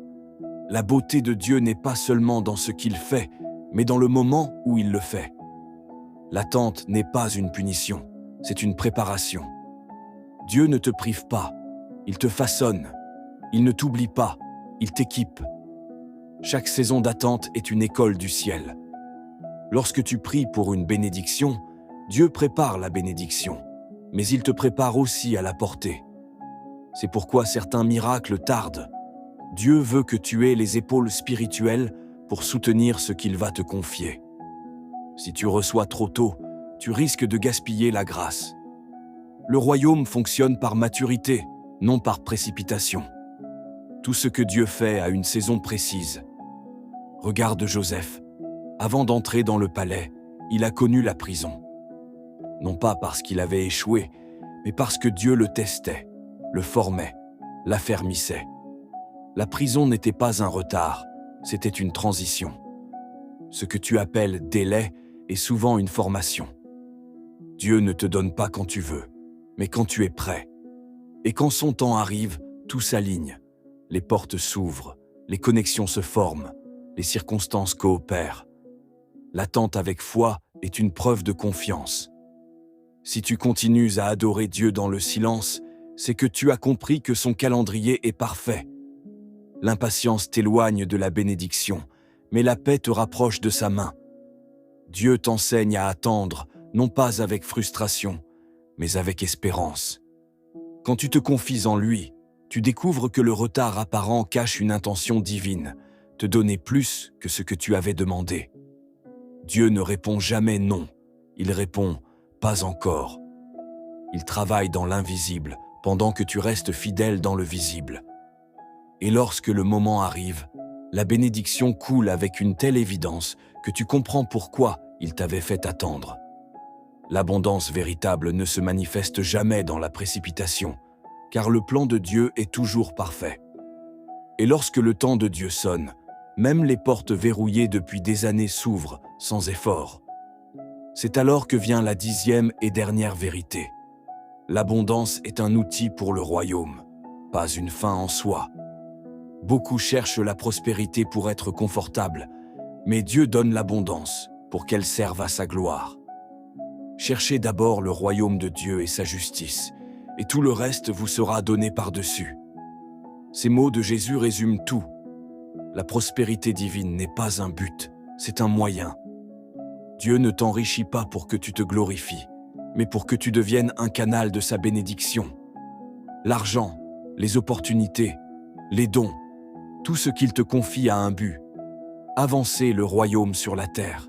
La beauté de Dieu n'est pas seulement dans ce qu'il fait, mais dans le moment où il le fait. L'attente n'est pas une punition, c'est une préparation. Dieu ne te prive pas, il te façonne. Il ne t'oublie pas, il t'équipe. Chaque saison d'attente est une école du ciel. Lorsque tu pries pour une bénédiction, Dieu prépare la bénédiction, mais il te prépare aussi à la porter. C'est pourquoi certains miracles tardent. Dieu veut que tu aies les épaules spirituelles pour soutenir ce qu'il va te confier. Si tu reçois trop tôt, tu risques de gaspiller la grâce. Le royaume fonctionne par maturité, non par précipitation. Tout ce que Dieu fait a une saison précise. Regarde Joseph. Avant d'entrer dans le palais, il a connu la prison. Non pas parce qu'il avait échoué, mais parce que Dieu le testait, le formait, l'affermissait. La prison n'était pas un retard, c'était une transition. Ce que tu appelles délai est souvent une formation. Dieu ne te donne pas quand tu veux, mais quand tu es prêt. Et quand son temps arrive, tout s'aligne. Les portes s'ouvrent, les connexions se forment, les circonstances coopèrent. L'attente avec foi est une preuve de confiance. Si tu continues à adorer Dieu dans le silence, c'est que tu as compris que son calendrier est parfait. L'impatience t'éloigne de la bénédiction, mais la paix te rapproche de sa main. Dieu t'enseigne à attendre, non pas avec frustration, mais avec espérance. Quand tu te confies en lui, tu découvres que le retard apparent cache une intention divine, te donner plus que ce que tu avais demandé. Dieu ne répond jamais non, il répond « pas encore ». Il travaille dans l'invisible, pendant que tu restes fidèle dans le visible. Et lorsque le moment arrive, la bénédiction coule avec une telle évidence que tu comprends pourquoi il t'avait fait attendre. L'abondance véritable ne se manifeste jamais dans la précipitation, car le plan de Dieu est toujours parfait. Et lorsque le temps de Dieu sonne, même les portes verrouillées depuis des années s'ouvrent sans effort. C'est alors que vient la 10e et dernière vérité. L'abondance est un outil pour le royaume, pas une fin en soi. Beaucoup cherchent la prospérité pour être confortable, mais Dieu donne l'abondance pour qu'elle serve à sa gloire. Cherchez d'abord le royaume de Dieu et sa justice, et tout le reste vous sera donné par-dessus. Ces mots de Jésus résument tout. La prospérité divine n'est pas un but, c'est un moyen. Dieu ne t'enrichit pas pour que tu te glorifies, mais pour que tu deviennes un canal de sa bénédiction. L'argent, les opportunités, les dons, tout ce qu'il te confie a un but. Avancer le royaume sur la terre.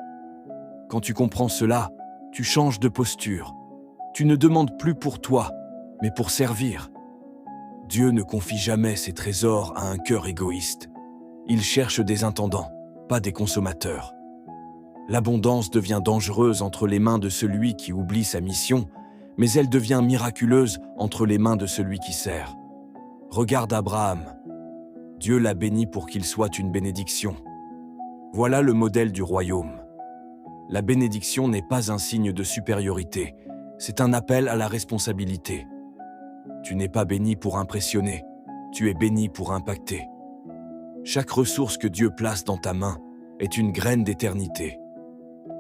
Quand tu comprends cela, tu changes de posture. Tu ne demandes plus pour toi, mais pour servir. Dieu ne confie jamais ses trésors à un cœur égoïste. Il cherche des intendants, pas des consommateurs. L'abondance devient dangereuse entre les mains de celui qui oublie sa mission, mais elle devient miraculeuse entre les mains de celui qui sert. Regarde Abraham. Dieu l'a béni pour qu'il soit une bénédiction. Voilà le modèle du royaume. La bénédiction n'est pas un signe de supériorité, c'est un appel à la responsabilité. Tu n'es pas béni pour impressionner, tu es béni pour impacter. Chaque ressource que Dieu place dans ta main est une graine d'éternité.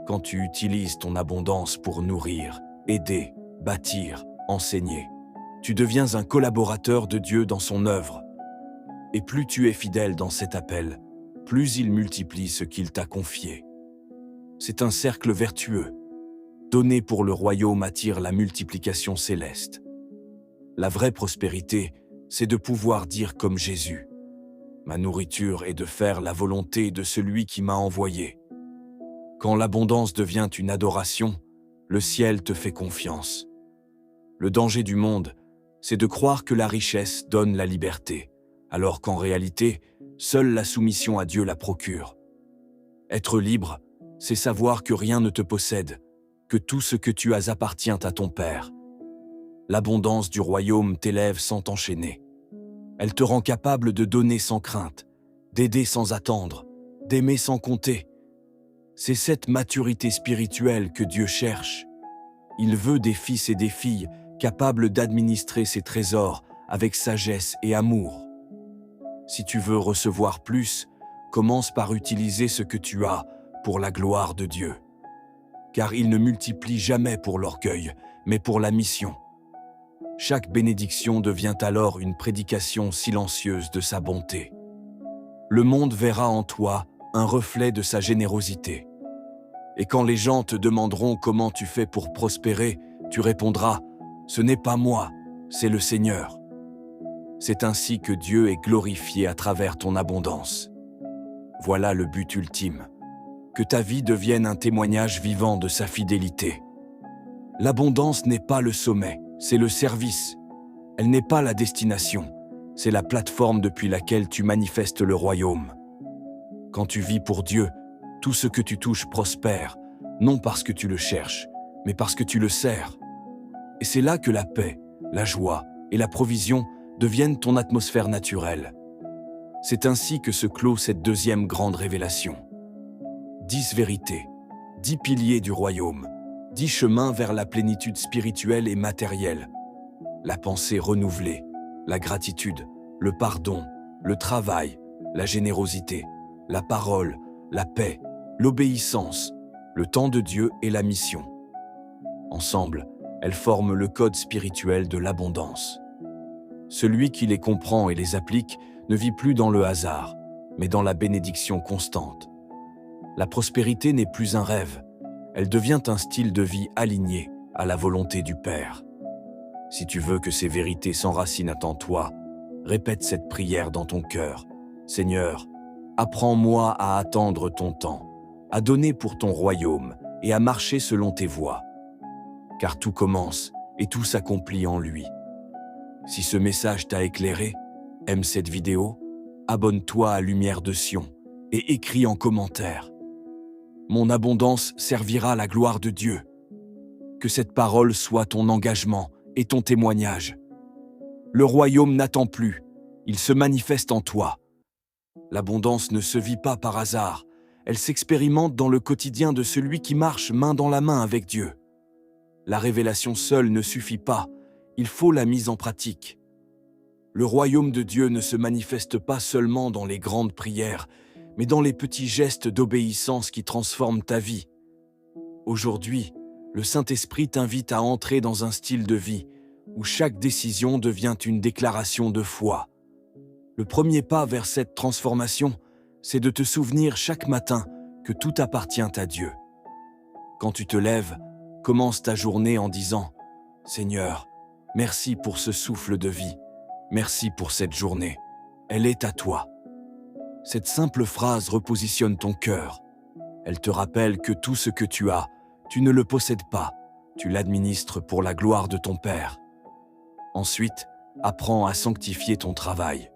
Quand tu utilises ton abondance pour nourrir, aider, bâtir, enseigner, tu deviens un collaborateur de Dieu dans son œuvre. Et plus tu es fidèle dans cet appel, plus il multiplie ce qu'il t'a confié. C'est un cercle vertueux. Donner pour le royaume attire la multiplication céleste. La vraie prospérité, c'est de pouvoir dire comme Jésus: « Ma nourriture est de faire la volonté de celui qui m'a envoyé. » Quand l'abondance devient une adoration, le ciel te fait confiance. Le danger du monde, c'est de croire que la richesse donne la liberté, alors qu'en réalité, seule la soumission à Dieu la procure. Être libre, c'est savoir que rien ne te possède, que tout ce que tu as appartient à ton Père. L'abondance du royaume t'élève sans t'enchaîner. Elle te rend capable de donner sans crainte, d'aider sans attendre, d'aimer sans compter. C'est cette maturité spirituelle que Dieu cherche. Il veut des fils et des filles capables d'administrer ses trésors avec sagesse et amour. Si tu veux recevoir plus, commence par utiliser ce que tu as pour la gloire de Dieu. Car il ne multiplie jamais pour l'orgueil, mais pour la mission. Chaque bénédiction devient alors une prédication silencieuse de sa bonté. Le monde verra en toi un reflet de sa générosité. Et quand les gens te demanderont comment tu fais pour prospérer, tu répondras « Ce n'est pas moi, c'est le Seigneur ». C'est ainsi que Dieu est glorifié à travers ton abondance. Voilà le but ultime, que ta vie devienne un témoignage vivant de sa fidélité. L'abondance n'est pas le sommet, c'est le service. Elle n'est pas la destination, c'est la plateforme depuis laquelle tu manifestes le royaume. Quand tu vis pour Dieu, tout ce que tu touches prospère, non parce que tu le cherches, mais parce que tu le sers. Et c'est là que la paix, la joie et la provision deviennent ton atmosphère naturelle. C'est ainsi que se clôt cette deuxième grande révélation. 10 vérités, 10 piliers du royaume, 10 chemins vers la plénitude spirituelle et matérielle. La pensée renouvelée, la gratitude, le pardon, le travail, la générosité, la parole, la paix, l'obéissance, le temps de Dieu et la mission. Ensemble, elles forment le code spirituel de l'abondance. Celui qui les comprend et les applique ne vit plus dans le hasard, mais dans la bénédiction constante. La prospérité n'est plus un rêve, elle devient un style de vie aligné à la volonté du Père. Si tu veux que ces vérités s'enracinent en toi, répète cette prière dans ton cœur. Seigneur, apprends-moi à attendre ton temps, à donner pour ton royaume et à marcher selon tes voies. Car tout commence et tout s'accomplit en lui. Si ce message t'a éclairé, aime cette vidéo, abonne-toi à Lumière de Sion et écris en commentaire. Mon abondance servira la gloire de Dieu. Que cette parole soit ton engagement et ton témoignage. Le royaume n'attend plus, il se manifeste en toi. L'abondance ne se vit pas par hasard, elle s'expérimente dans le quotidien de celui qui marche main dans la main avec Dieu. La révélation seule ne suffit pas, il faut la mise en pratique. Le royaume de Dieu ne se manifeste pas seulement dans les grandes prières, mais dans les petits gestes d'obéissance qui transforment ta vie. Aujourd'hui, le Saint-Esprit t'invite à entrer dans un style de vie où chaque décision devient une déclaration de foi. Le premier pas vers cette transformation, c'est de te souvenir chaque matin que tout appartient à Dieu. Quand tu te lèves, commence ta journée en disant « Seigneur, merci pour ce souffle de vie, merci pour cette journée, elle est à toi ». Cette simple phrase repositionne ton cœur. Elle te rappelle que tout ce que tu as, tu ne le possèdes pas, tu l'administres pour la gloire de ton Père. Ensuite, apprends à sanctifier ton travail.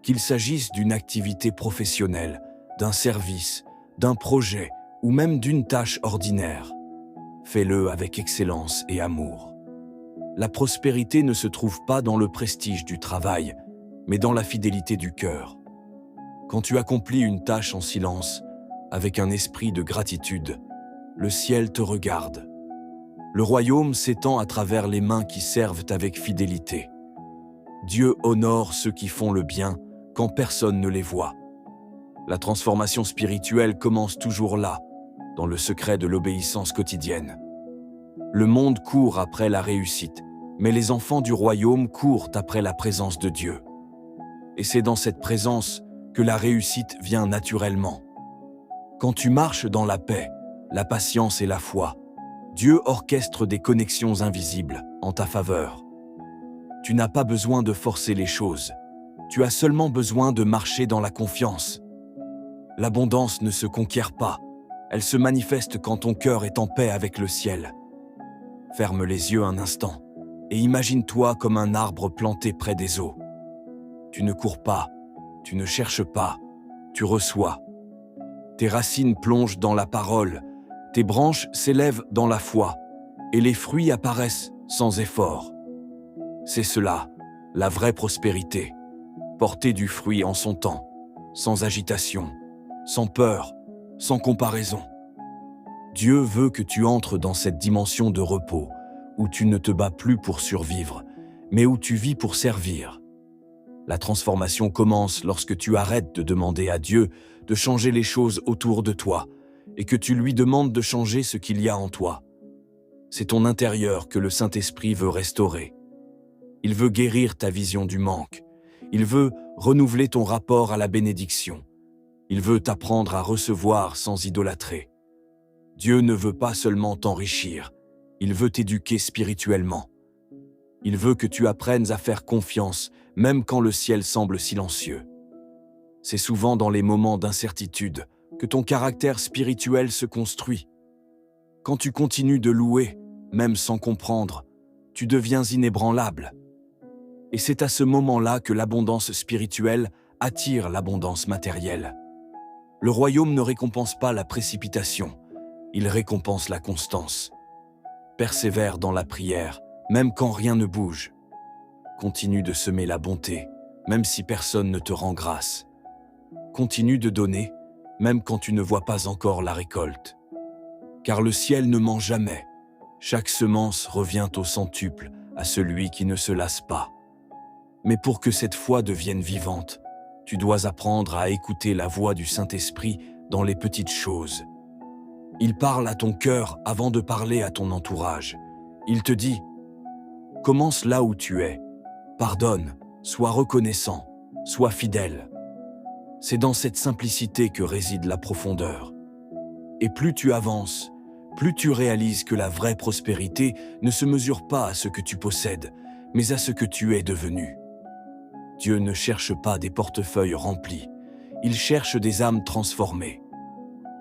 Qu'il s'agisse d'une activité professionnelle, d'un service, d'un projet ou même d'une tâche ordinaire. Fais-le avec excellence et amour. La prospérité ne se trouve pas dans le prestige du travail, mais dans la fidélité du cœur. Quand tu accomplis une tâche en silence, avec un esprit de gratitude, le ciel te regarde. Le royaume s'étend à travers les mains qui servent avec fidélité. Dieu honore ceux qui font le bien quand personne ne les voit. La transformation spirituelle commence toujours là, dans le secret de l'obéissance quotidienne. Le monde court après la réussite, mais les enfants du royaume courent après la présence de Dieu. Et c'est dans cette présence que la réussite vient naturellement. Quand tu marches dans la paix, la patience et la foi, Dieu orchestre des connexions invisibles en ta faveur. Tu n'as pas besoin de forcer les choses, tu as seulement besoin de marcher dans la confiance. L'abondance ne se conquiert pas, elle se manifeste quand ton cœur est en paix avec le ciel. Ferme les yeux un instant et imagine-toi comme un arbre planté près des eaux. Tu ne cours pas, tu ne cherches pas, tu reçois. Tes racines plongent dans la parole, tes branches s'élèvent dans la foi, et les fruits apparaissent sans effort. C'est cela, la vraie prospérité. Porter du fruit en son temps, sans agitation, sans peur, sans comparaison. Dieu veut que tu entres dans cette dimension de repos, où tu ne te bats plus pour survivre, mais où tu vis pour servir. La transformation commence lorsque tu arrêtes de demander à Dieu de changer les choses autour de toi et que tu lui demandes de changer ce qu'il y a en toi. C'est ton intérieur que le Saint-Esprit veut restaurer. Il veut guérir ta vision du manque. Il veut renouveler ton rapport à la bénédiction. Il veut t'apprendre à recevoir sans idolâtrer. Dieu ne veut pas seulement t'enrichir, il veut t'éduquer spirituellement. Il veut que tu apprennes à faire confiance, même quand le ciel semble silencieux. C'est souvent dans les moments d'incertitude que ton caractère spirituel se construit. Quand tu continues de louer, même sans comprendre, tu deviens inébranlable. Et c'est à ce moment-là que l'abondance spirituelle attire l'abondance matérielle. Le royaume ne récompense pas la précipitation, il récompense la constance. Persévère dans la prière, même quand rien ne bouge. Continue de semer la bonté, même si personne ne te rend grâce. Continue de donner, même quand tu ne vois pas encore la récolte. Car le ciel ne ment jamais. Chaque semence revient au centuple à celui qui ne se lasse pas. Mais pour que cette foi devienne vivante, tu dois apprendre à écouter la voix du Saint-Esprit dans les petites choses. Il parle à ton cœur avant de parler à ton entourage. Il te dit « Commence là où tu es. Pardonne, sois reconnaissant, sois fidèle. » C'est dans cette simplicité que réside la profondeur. Et plus tu avances, plus tu réalises que la vraie prospérité ne se mesure pas à ce que tu possèdes, mais à ce que tu es devenu. Dieu ne cherche pas des portefeuilles remplis, il cherche des âmes transformées.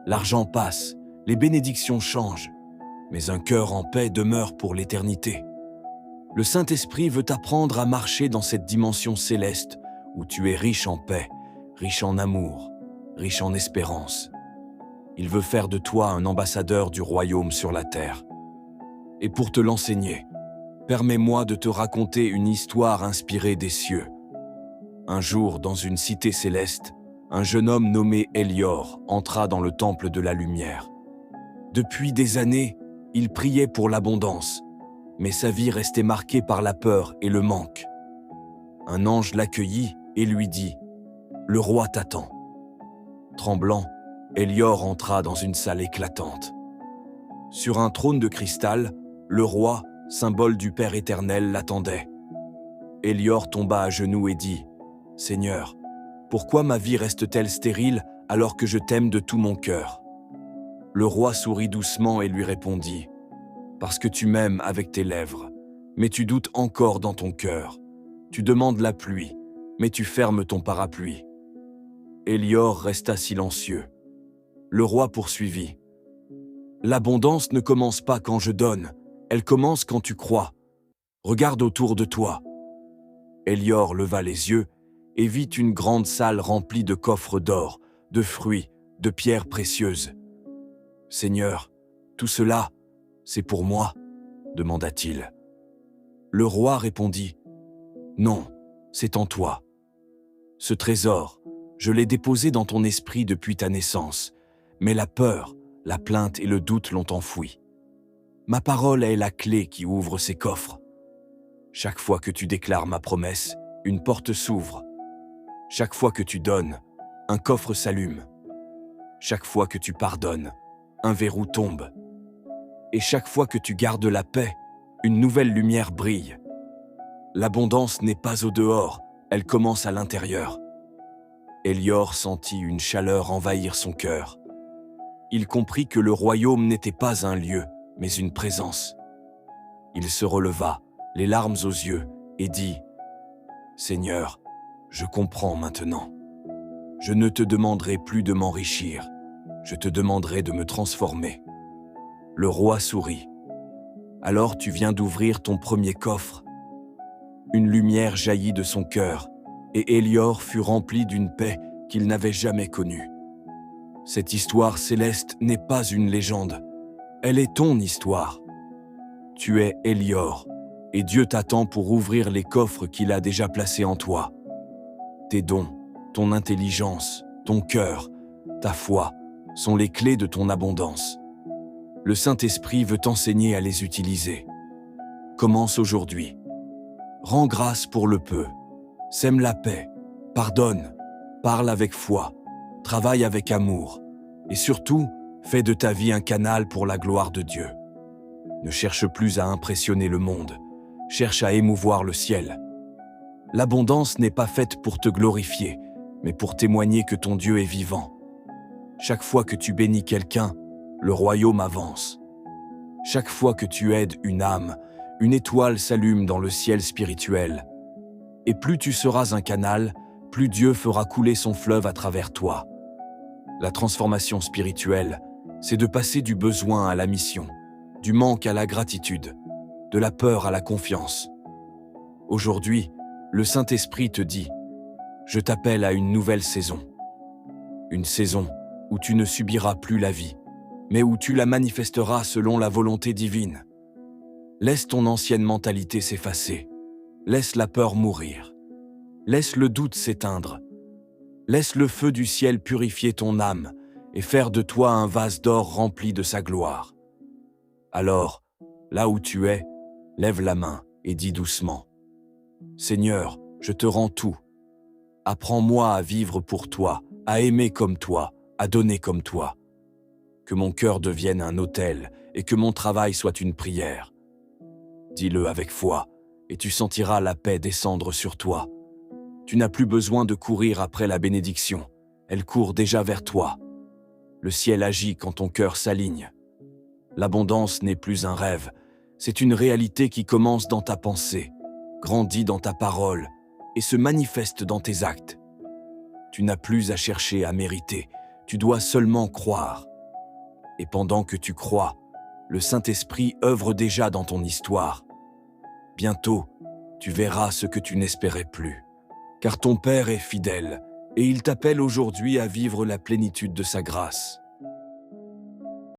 L'argent passe, les bénédictions changent, mais un cœur en paix demeure pour l'éternité. Le Saint-Esprit veut t'apprendre à marcher dans cette dimension céleste où tu es riche en paix, riche en amour, riche en espérance. Il veut faire de toi un ambassadeur du royaume sur la terre. Et pour te l'enseigner, permets-moi de te raconter une histoire inspirée des cieux. Un jour, dans une cité céleste, un jeune homme nommé Elior entra dans le temple de la lumière. Depuis des années, il priait pour l'abondance, mais sa vie restait marquée par la peur et le manque. Un ange l'accueillit et lui dit « Le roi t'attend ». Tremblant, Elior entra dans une salle éclatante. Sur un trône de cristal, le roi, symbole du Père éternel, l'attendait. Elior tomba à genoux et dit « Seigneur, pourquoi ma vie reste-t-elle stérile alors que je t'aime de tout mon cœur ?» Le roi sourit doucement et lui répondit « Parce que tu m'aimes avec tes lèvres, mais tu doutes encore dans ton cœur. Tu demandes la pluie, mais tu fermes ton parapluie. » Elior resta silencieux. Le roi poursuivit « L'abondance ne commence pas quand je donne, elle commence quand tu crois. Regarde autour de toi. » Elior leva les yeux et vit une grande salle remplie de coffres d'or, de fruits, de pierres précieuses. « Seigneur, tout cela, c'est pour moi ?» demanda-t-il. Le roi répondit « Non, c'est en toi. Ce trésor, je l'ai déposé dans ton esprit depuis ta naissance, mais la peur, la plainte et le doute l'ont enfoui. Ma parole est la clé qui ouvre ces coffres. Chaque fois que tu déclares ma promesse, une porte s'ouvre. Chaque fois que tu donnes, un coffre s'allume. Chaque fois que tu pardonnes, un verrou tombe. Et chaque fois que tu gardes la paix, une nouvelle lumière brille. L'abondance n'est pas au dehors, elle commence à l'intérieur. » Elior sentit une chaleur envahir son cœur. Il comprit que le royaume n'était pas un lieu, mais une présence. Il se releva, les larmes aux yeux, et dit « Seigneur, je comprends maintenant. Je ne te demanderai plus de m'enrichir, je te demanderai de me transformer. » Le roi sourit. « Alors tu viens d'ouvrir ton premier coffre. » Une lumière jaillit de son cœur, et Elior fut rempli d'une paix qu'il n'avait jamais connue. Cette histoire céleste n'est pas une légende, elle est ton histoire. Tu es Elior, et Dieu t'attend pour ouvrir les coffres qu'il a déjà placés en toi. Tes dons, ton intelligence, ton cœur, ta foi sont les clés de ton abondance. Le Saint-Esprit veut t'enseigner à les utiliser. Commence aujourd'hui. Rends grâce pour le peu. Sème la paix. Pardonne. Parle avec foi. Travaille avec amour. Et surtout, fais de ta vie un canal pour la gloire de Dieu. Ne cherche plus à impressionner le monde. Cherche à émouvoir le ciel. L'abondance n'est pas faite pour te glorifier, mais pour témoigner que ton Dieu est vivant. Chaque fois que tu bénis quelqu'un, le royaume avance. Chaque fois que tu aides une âme, une étoile s'allume dans le ciel spirituel. Et plus tu seras un canal, plus Dieu fera couler son fleuve à travers toi. La transformation spirituelle, c'est de passer du besoin à la mission, du manque à la gratitude, de la peur à la confiance. Aujourd'hui, le Saint-Esprit te dit « Je t'appelle à une nouvelle saison. » Une saison où tu ne subiras plus la vie, mais où tu la manifesteras selon la volonté divine. Laisse ton ancienne mentalité s'effacer. Laisse la peur mourir. Laisse le doute s'éteindre. Laisse le feu du ciel purifier ton âme et faire de toi un vase d'or rempli de sa gloire. Alors, là où tu es, lève la main et dis doucement : Seigneur, je te rends tout. Apprends-moi à vivre pour toi, à aimer comme toi, à donner comme toi. Que mon cœur devienne un autel et que mon travail soit une prière. Dis-le avec foi, et tu sentiras la paix descendre sur toi. Tu n'as plus besoin de courir après la bénédiction, elle court déjà vers toi. Le ciel agit quand ton cœur s'aligne. L'abondance n'est plus un rêve, c'est une réalité qui commence dans ta pensée, grandit dans ta parole et se manifeste dans tes actes. Tu n'as plus à chercher à mériter, tu dois seulement croire. Et pendant que tu crois, le Saint-Esprit œuvre déjà dans ton histoire. Bientôt, tu verras ce que tu n'espérais plus. Car ton Père est fidèle, et il t'appelle aujourd'hui à vivre la plénitude de sa grâce.